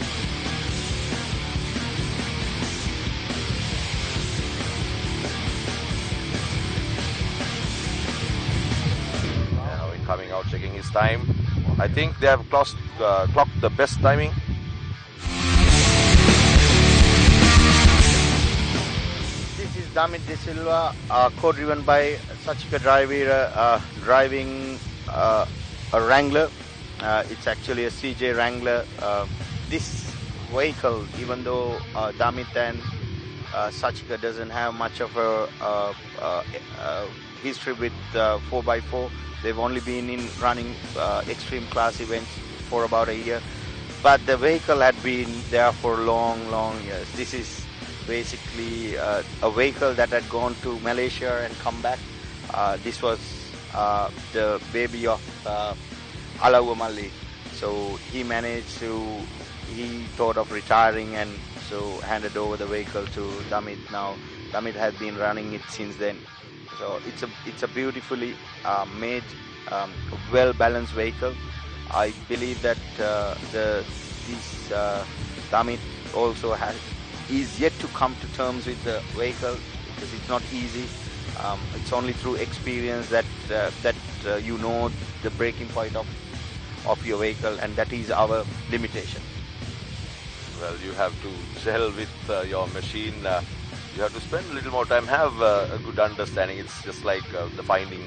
Naveen coming out, checking his time. I think they have clocked the best timing. This is Damit De Silva, co-driven by Sachika driver, driving a Wrangler. It's actually a CJ Wrangler. This vehicle, even though Damit and Sachika doesn't have much of a history with 4x4, they've only been running extreme class events for about a year, but the vehicle had been there for long years. This is basically a vehicle that had gone to Malaysia and come back. This was the baby of Alawa Malli. So he thought of retiring, and so handed over the vehicle to Damit. Now Damit has been running it since then. So it's a beautifully made, well balanced vehicle. I believe that Damit also is yet to come to terms with the vehicle because it's not easy. It's only through experience that you know the breaking point of your vehicle, and that is our limitation. Well, you have to gel with your machine. You have to spend a little more time, have a good understanding. It's just like the finding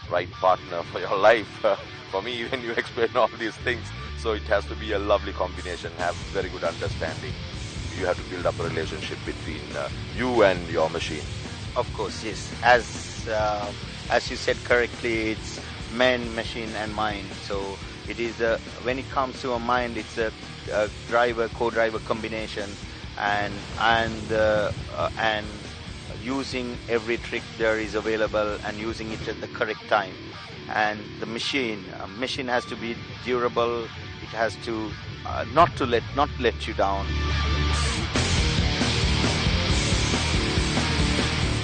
right partner for your life. For me, when you explain all these things, so it has to be a lovely combination, have very good understanding. You have to build up a relationship between you and your machine. Of course, yes. As you said correctly, it's man, machine, and mind. So it is when it comes to a mind, it's a driver co-driver combination, and using every trick there is available and using it at the correct time. And the machine has to be durable. It has to not let you down.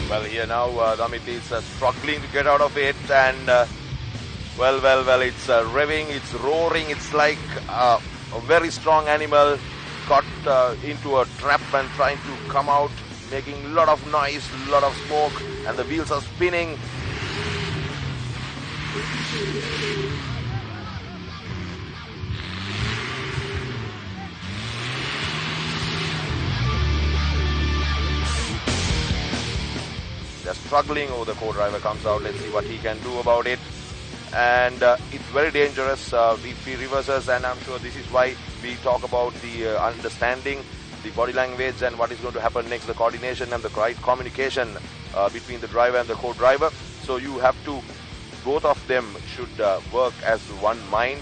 Well, here now Damit is struggling to get out of it, and well, it's revving, it's roaring. It's like a very strong animal got into a trap and trying to come out, making a lot of noise, a lot of smoke, and the wheels are spinning. They're struggling. Oh, the co-driver comes out. Let's see what he can do about it. And it's very dangerous if he reverses, and I'm sure this is why we talk about the understanding, the body language, and what is going to happen next, the coordination and the right communication between the driver and the co-driver. So you have to, both of them should work as one mind.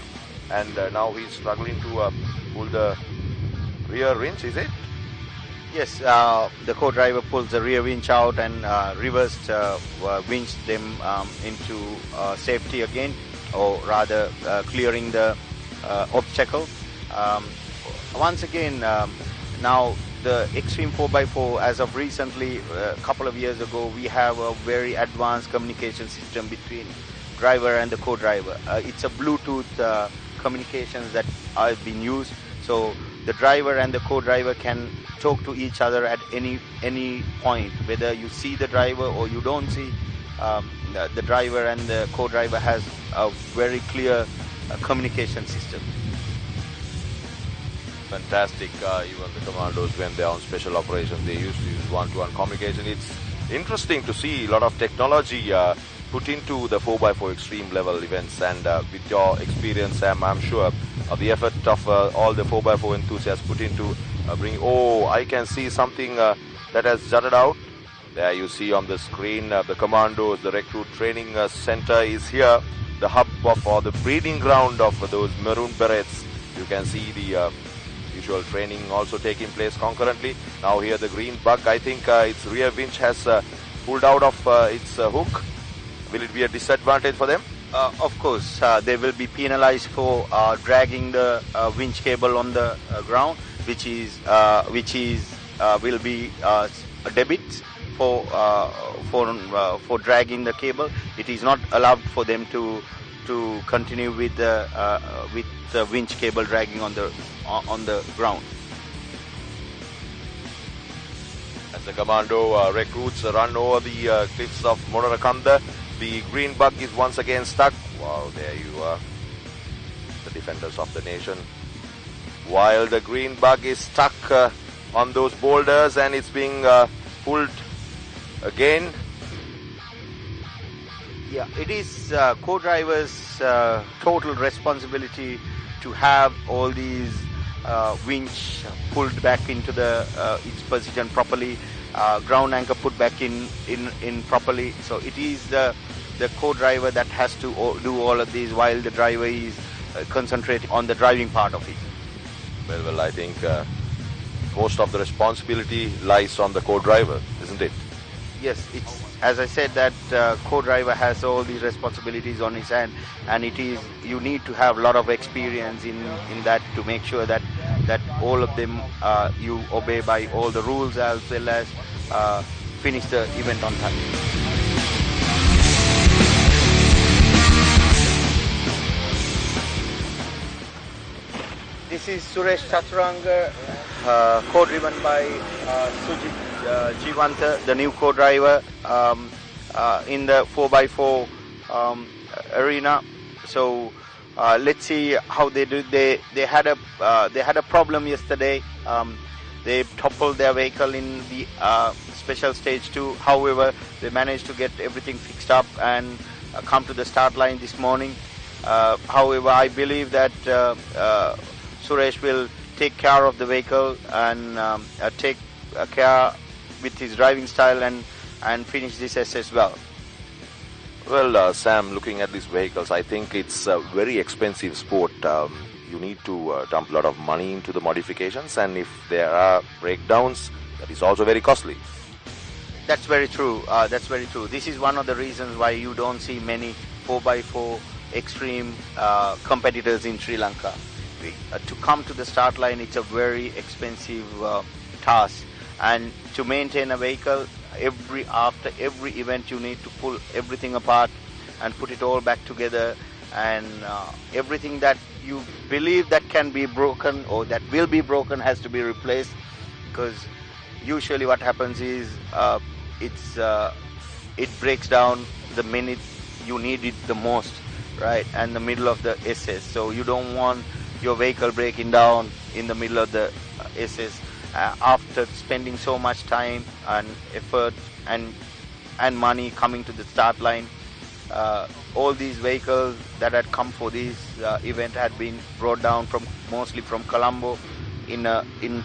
And now he's struggling to pull the rear winch, is it? Yes, the co-driver pulls the rear winch out and reversed winch them into safety again, or rather clearing the obstacle. Once again, now the Extreme 4x4, as of recently, a couple of years ago, we have a very advanced communication system between driver and the co-driver. It's a Bluetooth communications that are being used, so the driver and the co-driver can talk to each other at any point, whether you see the driver or you don't see. The driver and the co-driver has a very clear communication system. Fantastic. Even the commandos, when they're on special operations, they used to use one-to-one communication. It's interesting to see a lot of technology put into the 4x4 extreme level events, and with your experience, Sam, I'm sure the effort of all the 4x4 enthusiasts put into I can see something that has jutted out. There you see on the screen the commandos, the recruit training center is here, the hub or the breeding ground of those maroon berets. You can see the usual training also taking place concurrently. Now here the green bug, I think its rear winch has pulled out of its hook. Will it be a disadvantage for them? Of course, they will be penalized for dragging the winch cable on the ground, which will be debits for dragging the cable. It is not allowed for them to continue with the winch cable dragging on the ground. As the commando recruits run over the cliffs of Monarakanda, the green bug is once again stuck. Wow, there you are, the defenders of the nation. While the green bug is stuck on those boulders and it's being pulled again. Yeah, it is co-driver's total responsibility to have all these winch pulled back into its position properly, ground anchor put back in properly. So it is the co-driver that has to do all of these while the driver is concentrating on the driving part of it. Well, I think most of the responsibility lies on the co-driver, isn't it? Yes, it's, as I said, that co-driver has all these responsibilities on his hand, and you need to have a lot of experience in that to make sure that all of them you obey by all the rules, as well as finish the event on time. This is Suresh Chaturanga, co-driven by Sujit Jivanta, the new co-driver in the 4x4 arena. So let's see how they do. They had a problem yesterday. They toppled their vehicle in the special stage 2. However, they managed to get everything fixed up and come to the start line this morning. However, I believe that Suresh will take care of the vehicle and take care with his driving style and finish this SS well. Well, Sam, looking at these vehicles, I think it's a very expensive sport. You need to dump a lot of money into the modifications, and if there are breakdowns, that is also very costly. That's very true. That's very true. This is one of the reasons why you don't see many 4x4 extreme competitors in Sri Lanka. To come to the start line, it's a very expensive task, and to maintain a vehicle, after every event you need to pull everything apart and put it all back together, and everything that you believe that can be broken or that will be broken has to be replaced, because usually what happens is it breaks down the minute you need it the most, right, and the middle of the SS. So you don't want your vehicle breaking down in the middle of the SS after spending so much time and effort and money coming to the start line. All these vehicles that had come for this event had been brought down mostly from Colombo in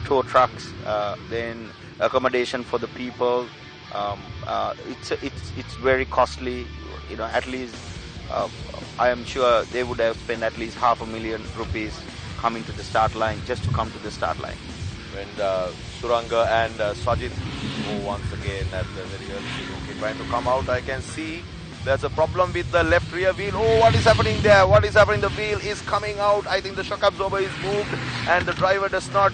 tow trucks, then accommodation for the people. It's very costly. At least I am sure they would have spent at least $500,000 rupees coming to the start line, just to come to the start line. And Suranga and Sajid once again at the very early stage. Okay, trying to come out. I can see there's a problem with the left rear wheel. Oh, what is happening there? What is happening? The wheel is coming out. I think the shock absorber is moved and the driver does not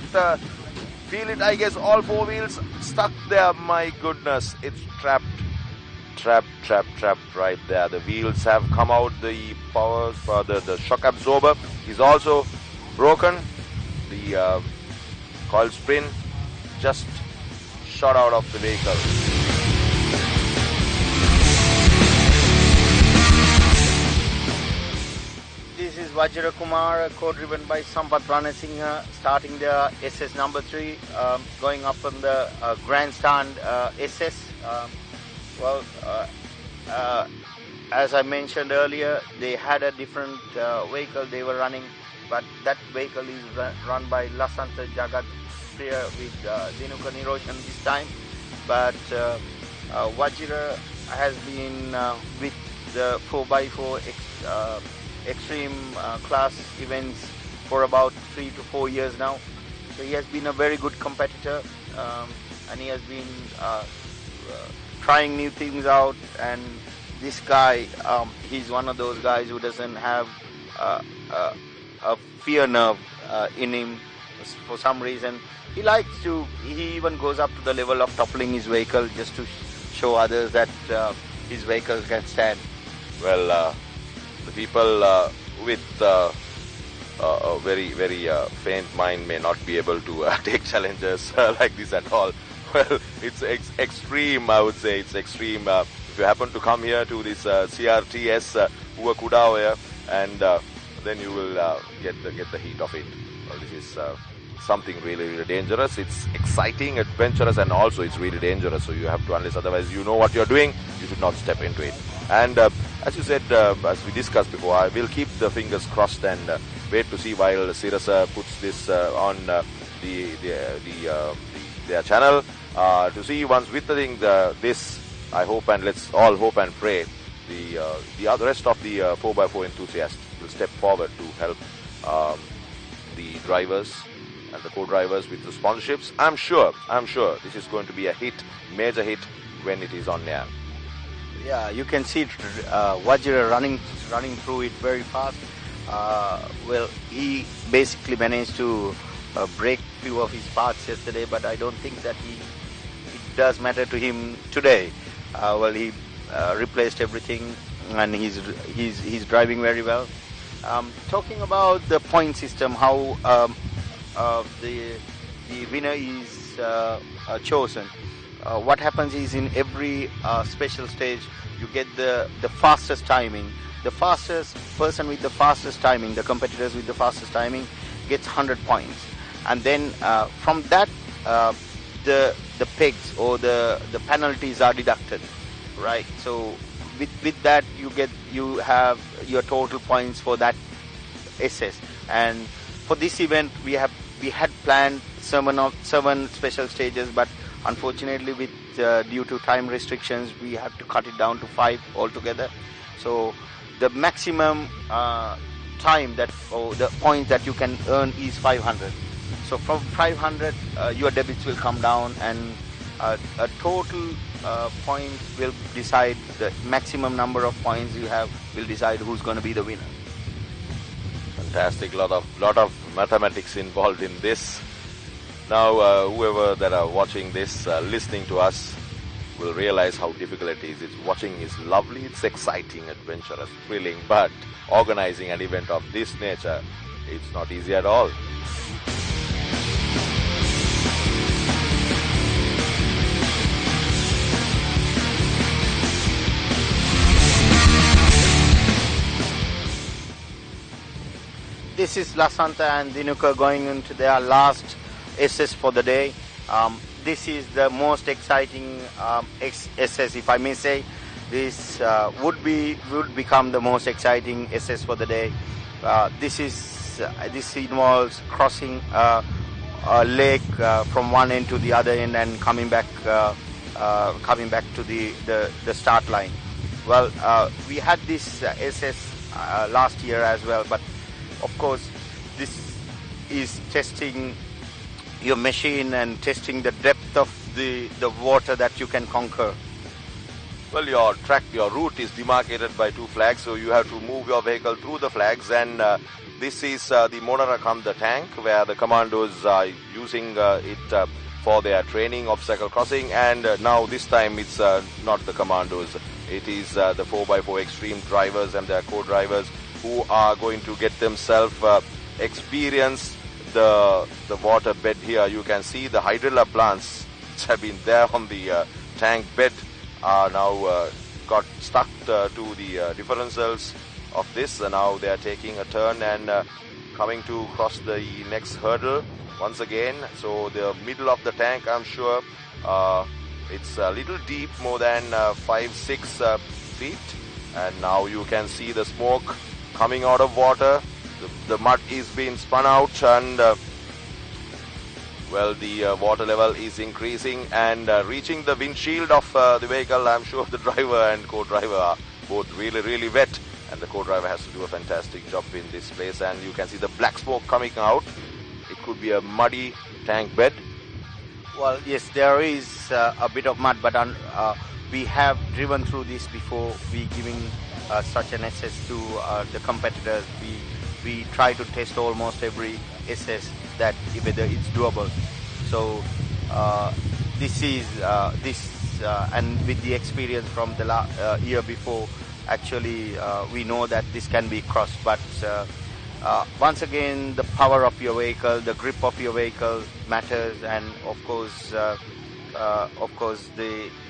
feel it. I guess all four wheels stuck there. My goodness, it's trapped right there. The wheels have come out. The power for the shock absorber is also broken. The coil spring just shot out of the vehicle. This is Vajra Kumar, co-driven by Sampath Ranasinghe, starting the SS number 3, going up on the grandstand SS. As I mentioned earlier, they had a different vehicle they were running, but that vehicle is run by Lasanta Jagat Priya with Dinuka Niroshan this time. But Vajra has been with the 4x4 extreme class events for about 3 to 4 years now. So he has been a very good competitor, and he has been trying new things out. And this guy, he's one of those guys who doesn't have a fear nerve in him for some reason. He even goes up to the level of toppling his vehicle just to show others that his vehicle can stand. Well, the people with a very, very faint mind may not be able to take challenges like this at all. Well, it's extreme, I would say. It's extreme. If you happen to come here to this CRTS Huakudao, and then you will get the heat of it. Well, this is something really, really dangerous. It's exciting, adventurous, and also it's really dangerous. So you have to, unless otherwise you know what you're doing, you should not step into it. And as you said, as we discussed before, I will keep the fingers crossed and wait to see while Sirasa puts this on their channel to see once witnessing this. I hope, and let's all hope and pray the rest of the 4x4 enthusiasts will step forward to help the drivers and the co-drivers with the sponsorships. I'm sure this is going to be a hit, major hit, when it is on air. Yeah, you can see Vajra running through it very fast. He basically managed to break few of his parts yesterday, but I don't think that it does matter to him today. He replaced everything, and he's driving very well. Talking about the point system, how the winner is chosen, what happens is in every special stage you get the fastest timing. The fastest person with the fastest timing, the competitors with the fastest timing, gets 100 points, and then from that the pegs or the penalties are deducted, right? So with that you have your total points for that SS. And for this event we had planned seven special stages, but unfortunately with due to time restrictions we had to cut it down to 5 altogether. So the maximum time that, or the points that you can earn is 500. So from 500 your debits will come down, and a total point will decide, the maximum number of points you have will decide who's going to be the winner. Fantastic, lot of mathematics involved in this. Now whoever that are watching this, listening to us, will realize how difficult it is. Watching is lovely, it's exciting, adventurous, thrilling, but organizing an event of this nature, it's not easy at all. This is Lasanta and Dinuka going into their last SS for the day. This is the most exciting SS, if I may say. This would become the most exciting SS for the day. This involves crossing a lake from one end to the other end and coming back to the start line. Well, we had this SS last year as well, but of course this is testing your machine and testing the depth of the water that you can conquer. Well, your route is demarcated by 2 flags, so you have to move your vehicle through the flags, and this is the Monarakam, the tank, where the commandos are using it for their training obstacle crossing, and now this time it's not the commandos, it is the 4x4 extreme drivers and their co-drivers who are going to get themselves experience the water bed here. You can see the hydrilla plants which have been there on the tank bed are now got stuck to the differentials of this, and now they are taking a turn and coming to cross the next hurdle once again. So the middle of the tank, I'm sure it's a little deep, more than 5-6 feet, and now you can see the smoke coming out of water. The mud is being spun out, and well, the water level is increasing and reaching the windshield of the vehicle. I'm sure the driver and co-driver are both really wet, and the co-driver has to do a fantastic job in this place, and you can see the black smoke coming out. It could be a muddy tank bed. Well, yes, there is a bit of mud, but we have driven through this before. We giving such an SS to the competitors. We try to test almost every SS that whether it's doable. So this is and with the experience from the year before, actually we know that this can be crossed. But once again, the power of your vehicle, the grip of your vehicle matters, and of course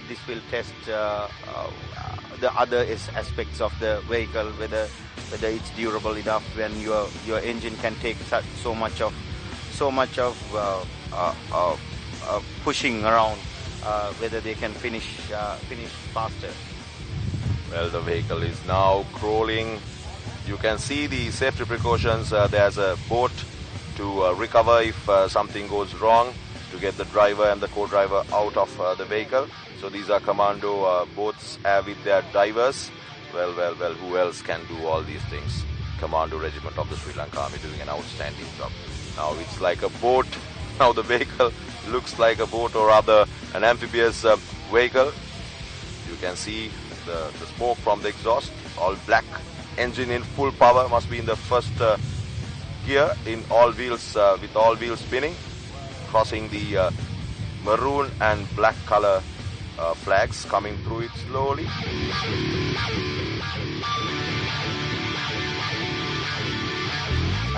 this will test the other aspects of the vehicle, whether it's durable enough, when your engine can take so much of pushing around, whether they can finish faster. Well, the vehicle is now crawling. You can see the safety precautions. There's a boat to recover if something goes wrong, to get the driver and the co-driver out of the vehicle. So these are commando boats with their divers. Well, who else can do all these things? Commando Regiment of the Sri Lanka Army doing an outstanding job. Now it's like a boat. Now the vehicle looks like a boat, or rather an amphibious vehicle. You can see the smoke from the exhaust, all black. Engine in full power, must be in the first gear, in all wheels, with all wheels spinning, crossing the maroon and black color flags, coming through it slowly.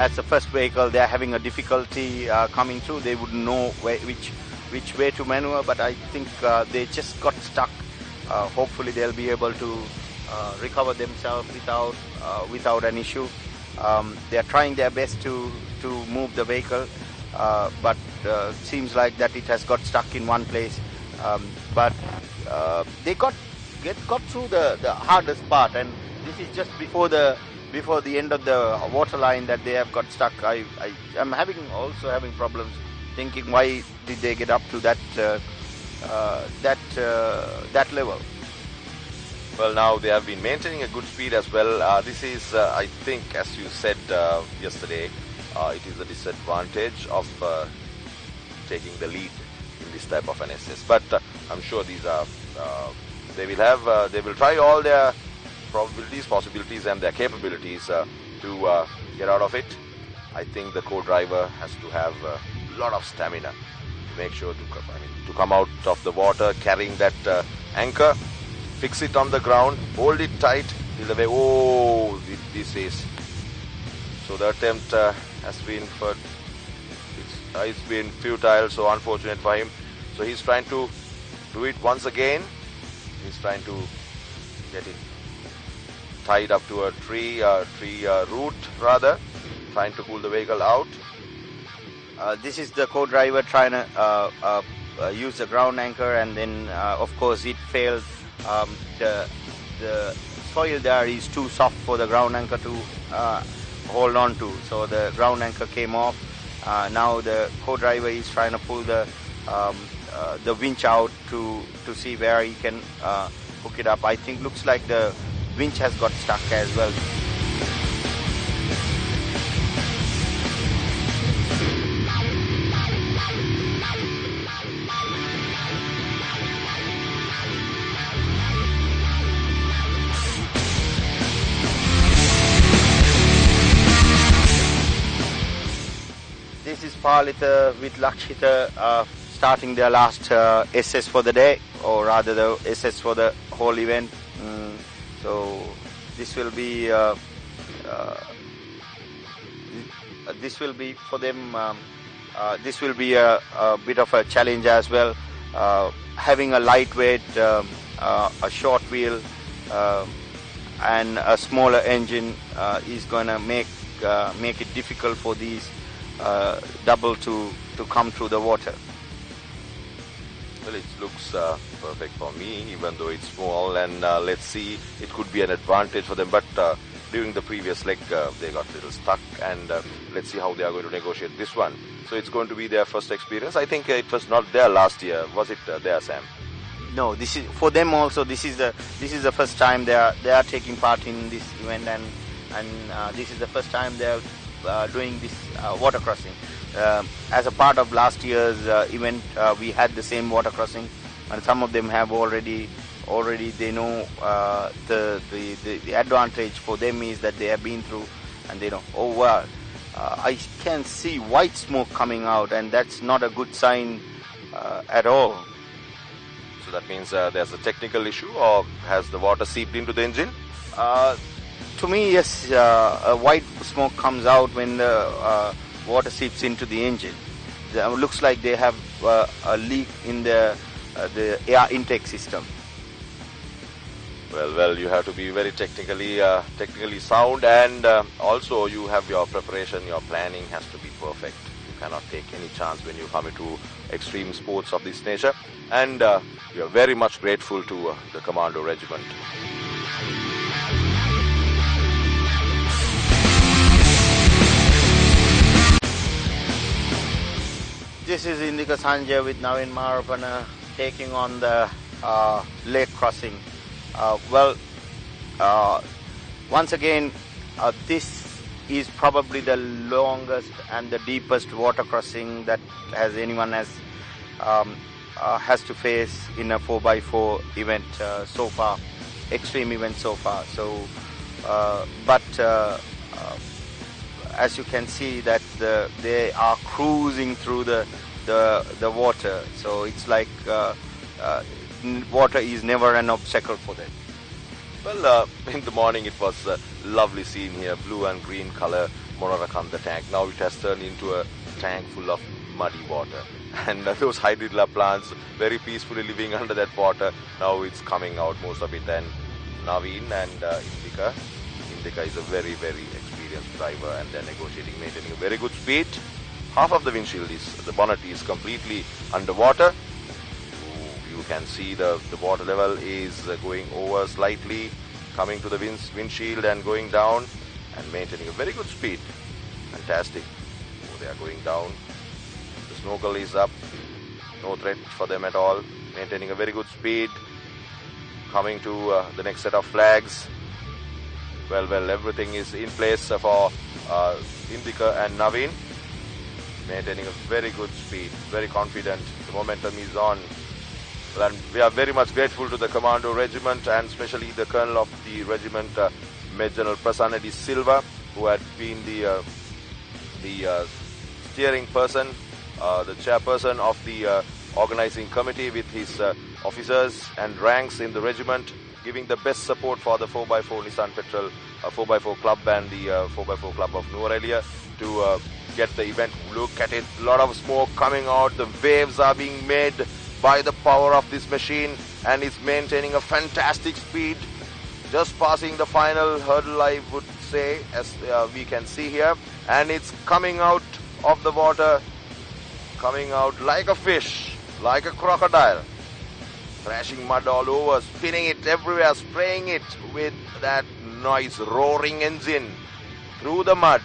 as the first vehicle, they are having a difficulty coming through. They wouldn't know which way to maneuver, but I think they just got stuck. Hopefully they'll be able to recover themselves without an issue. They are trying their best to move the vehicle, but seems like that it has got stuck in one place. But they got through the hardest part, and this is just before the end of the water line that they have got stuck. I'm also having problems thinking why did they get up to that level. Well, now they have been maintaining a good speed as well. This is, I think, as you said yesterday, it is a disadvantage of taking the lead in this type of an SS. But I'm sure these are they will try all their probabilities, possibilities, and their capabilities to get out of it. I think the co-driver has to have a lot of stamina to make sure to come out of the water carrying that anchor, fix it on the ground, hold it tight till the way. Oh, this is so the attempt has been it's been futile, so unfortunate for him. So he's trying to do it once again. He's trying to get it tied up to a tree root rather, trying to pull the vehicle out. This is the co-driver trying to use the ground anchor, and then of course it failed. The soil there is too soft for the ground anchor to hold on to, so the ground anchor came off. Now the co-driver is trying to pull the winch out to see where he can hook it up. I think looks like the winch has got stuck as well. This is Palita with Lakshita starting their last SS for the day, or rather the SS for the whole event. So this will be for them. This will be a bit of a challenge as well. Having a lightweight, a short wheel, and a smaller engine is going to make it difficult for these double to come through the water. Well, it looks perfect for me, even though it's small, and let's see, it could be an advantage for them. But during the previous leg, they got a little stuck, and let's see how they are going to negotiate this one. So it's going to be their first experience. I think it was not there last year. Was it there, Sam? No, this is for them also. This is the first time they are taking part in this event, and this is the first time they are doing this water crossing. As a part of last year's event, we had the same water crossing, and some of them have already they know the advantage for them is that they have been through, and they know, oh wow, I can see white smoke coming out, and that's not a good sign at all. So that means there's a technical issue, or has the water seeped into the engine? To me, yes, a white smoke comes out when the water seeps into the engine. It looks like they have a leak in the air intake system. Well, you have to be very technically sound, and also you have your preparation, your planning has to be perfect. You cannot take any chance when you come into extreme sports of this nature, and we are very much grateful to the Commando Regiment. This is Indika Sanjay with Navin Marapana taking on the lake crossing. Once again, this is probably the longest and the deepest water crossing that anyone has to face in a 4x4 event so far, extreme event so far. So, as you can see that they are cruising through the water, so it's like water is never an obstacle for them. Well, in the morning it was a lovely scene here, blue and green color, Monarakanda tank. Now it has turned into a tank full of muddy water. And those hydrilla plants very peacefully living under that water. Now it's coming out, most of it. And Naveen and Indika. Indika is a very, very experienced driver, and they're negotiating, maintaining a very good speed. Half of the windshield the bonnet is completely underwater. You can see the water level is going over slightly, coming to the windshield and going down, and maintaining a very good speed. Fantastic. Oh, they are going down. The snorkel is up. No threat for them at all. Maintaining a very good speed. Coming to the next set of flags. Well, everything is in place for Indika and Naveen. Maintaining a very good speed, very confident. The momentum is on. And we are very much grateful to the Commando Regiment, and especially the Colonel of the regiment, Major General Prasanna D. Silva, who had been the steering person, the chairperson of the organizing committee, with his officers and ranks in the regiment, giving the best support for the 4x4 Nissan Petrol 4x4 Club and the 4x4 Club of Nuwara to get the event. Look at it, a lot of smoke coming out, the waves are being made by the power of this machine, and it's maintaining a fantastic speed. Just passing the final hurdle, I would say, as we can see here, and it's coming out of the water, coming out like a fish, like a crocodile, thrashing mud all over, spinning it everywhere, spraying it with that noise, roaring engine through the mud,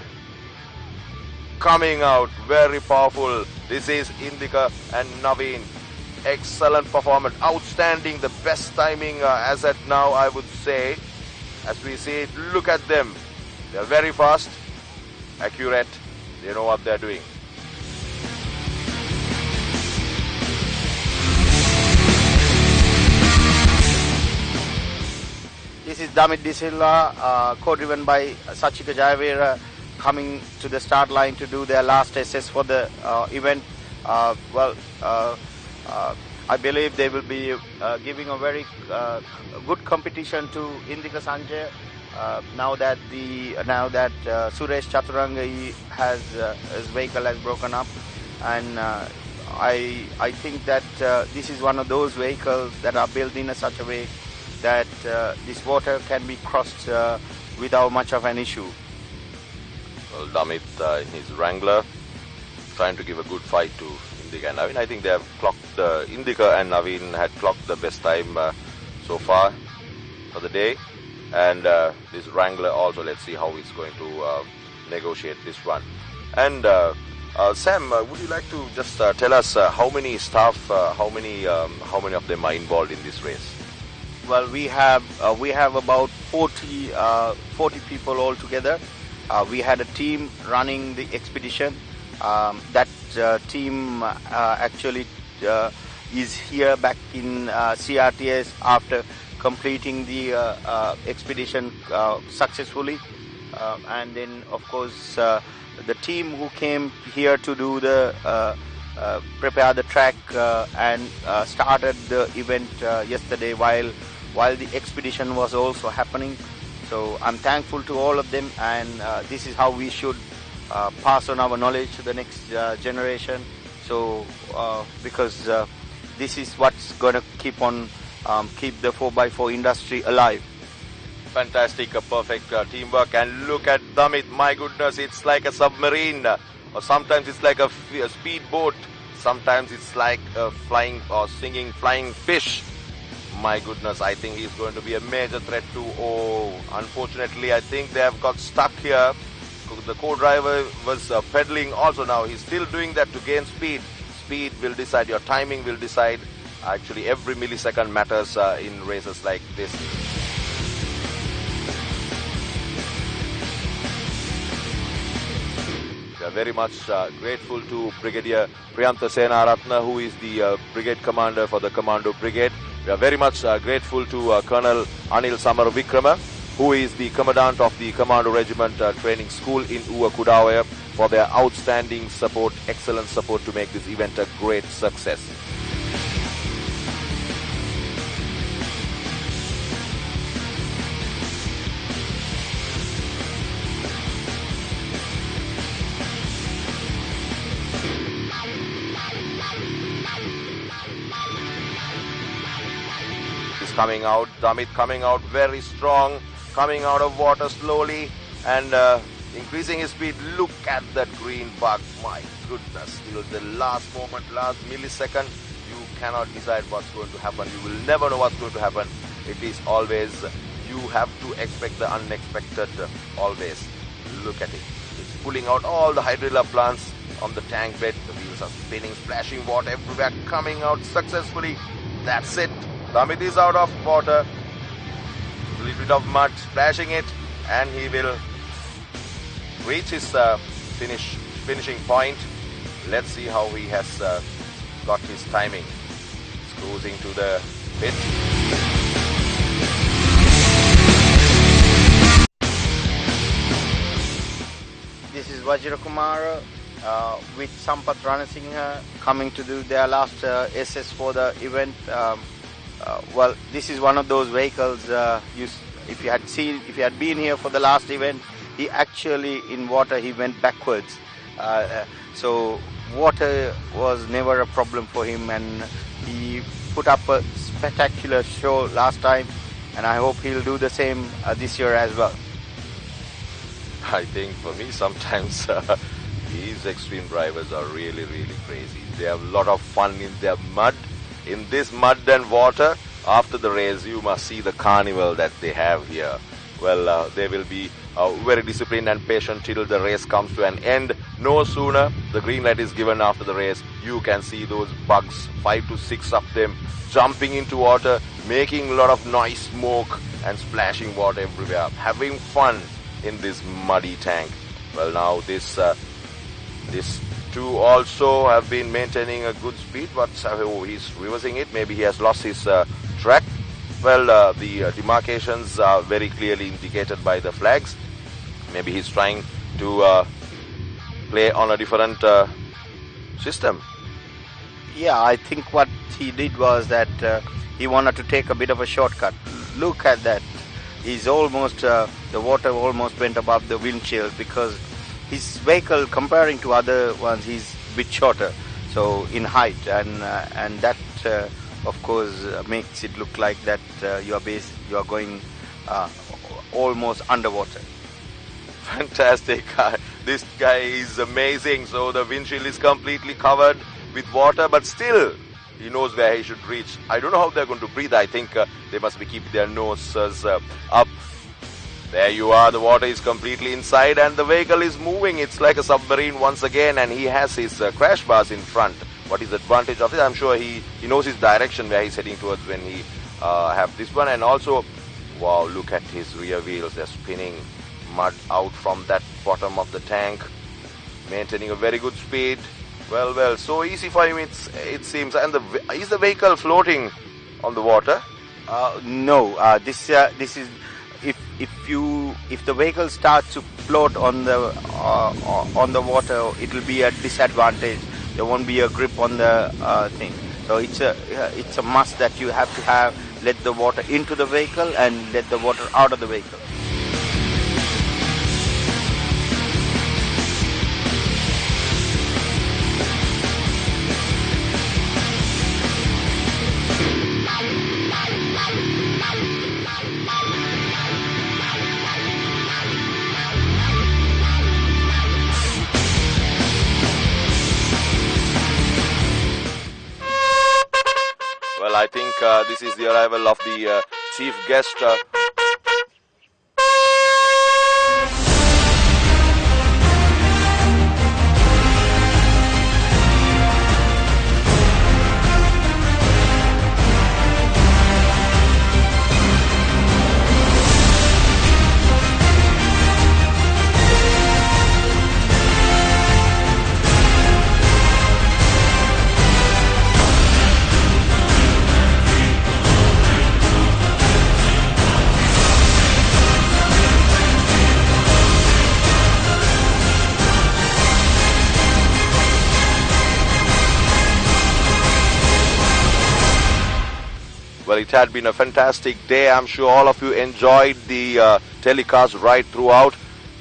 coming out very powerful. This is Indika and Naveen. Excellent performance, outstanding, the best timing as at now, I would say. As we see it, look at them. They're very fast, accurate, they know what they're doing. This is Damit Disilla, co-driven by Sachika Jayavira, coming to the start line to do their last SS for the event. I believe they will be giving a very good competition to Indika Sanjay. Now that Suresh Chaturanga has his vehicle has broken up, and I think that this is one of those vehicles that are built in such a way that this water can be crossed without much of an issue. Well, Damit in his Wrangler, trying to give a good fight to Indika and Naveen. I think they have clocked, Indika and Naveen had clocked the best time so far for the day. And this Wrangler also, let's see how he's going to negotiate this one. And Sam, would you like to just tell us how many staff, how many of them are involved in this race? Well, we have about 40 people altogether. We had a team running the expedition. That team actually is here back in CRTS after completing the expedition successfully. And then, of course, the team who came here to do the prepare the track and started the event yesterday while the expedition was also happening. So I'm thankful to all of them, and this is how we should pass on our knowledge to the next generation. So because this is what's going to keep the 4x4 industry alive. Fantastic, perfect teamwork. And look at Damit, my goodness, it's like a submarine, or sometimes it's like a speedboat, sometimes it's like a flying or singing flying fish. My goodness, I think he's going to be a major threat to, unfortunately, I think they have got stuck here. The co-driver was pedaling also now. He's still doing that to gain speed. Speed will decide, your timing will decide. Actually, every millisecond matters in races like this. We are very much grateful to Brigadier Priyanta Senaratna, who is the brigade commander for the Commando Brigade. We are very much grateful to Colonel Anil Samar Vikrama, who is the commandant of the Commando Regiment Training School in Uakudawaya, for their outstanding support, excellent support to make this event a great success. coming out. Damit coming out very strong, coming out of water slowly and increasing his speed. Look at that green bug. My goodness, till the last moment, last millisecond, you cannot decide what's going to happen. You will never know what's going to happen. It is always, you have to expect the unexpected always. Look at it. It's pulling out all the hydrilla plants on the tank bed. The wheels are spinning, splashing water everywhere, coming out successfully. That's it. Damit is out of water. A little bit of mud, splashing it, and he will reach his finishing point. Let's see how he has got his timing. He's cruising to the pit. This is Vajrakumara with Sampath Ranasinghe coming to do their last SS for the event. Well, this is one of those vehicles. If you had been here for the last event, he actually in water he went backwards. So water was never a problem for him, and he put up a spectacular show last time, and I hope he'll do the same this year as well. I think for me sometimes these extreme drivers are really, really crazy. They have a lot of fun in their mud. In this mud and water, after the race, you must see the carnival that they have here. Well, they will be very disciplined and patient till the race comes to an end. No sooner the green light is given after the race, you can see those bugs, 5 to 6 of them, jumping into water, making a lot of noise, smoke and splashing water everywhere, having fun in this muddy tank. Well, now this two also have been maintaining a good speed, but he's reversing it. Maybe he has lost his track. Well, the demarcations are very clearly indicated by the flags. Maybe he's trying to play on a different system. Yeah, I think what he did was that he wanted to take a bit of a shortcut. Look at that. He's almost, the water almost went above the windshield because his vehicle, comparing to other ones, he's a bit shorter, so in height, and that of course makes it look like that you are going almost underwater. Fantastic. This guy is amazing. So the windshield is completely covered with water, but still he knows where he should reach. I don't know how they're going to breathe. I think they must be keeping their noses up. There you are. The water is completely inside and the vehicle is moving. It's like a submarine once again, and he has his crash bars in front. What is the advantage of it? I'm sure he knows his direction where he's heading towards when he have this one. And also, wow, look at his rear wheels. They're spinning mud out from that bottom of the tank, maintaining a very good speed. Well, so easy for him it seems. And is the vehicle floating on the water? No, this is if the vehicle starts to float on the water, it will be a disadvantage. There won't be a grip on the thing. So it's a must that you have to let the water into the vehicle and let the water out of the vehicle. Well, I think this is the arrival of the chief guest. Well, it had been a fantastic day. I'm sure all of you enjoyed the telecast right throughout.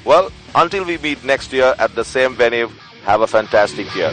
Well, until we meet next year at the same venue, have a fantastic year.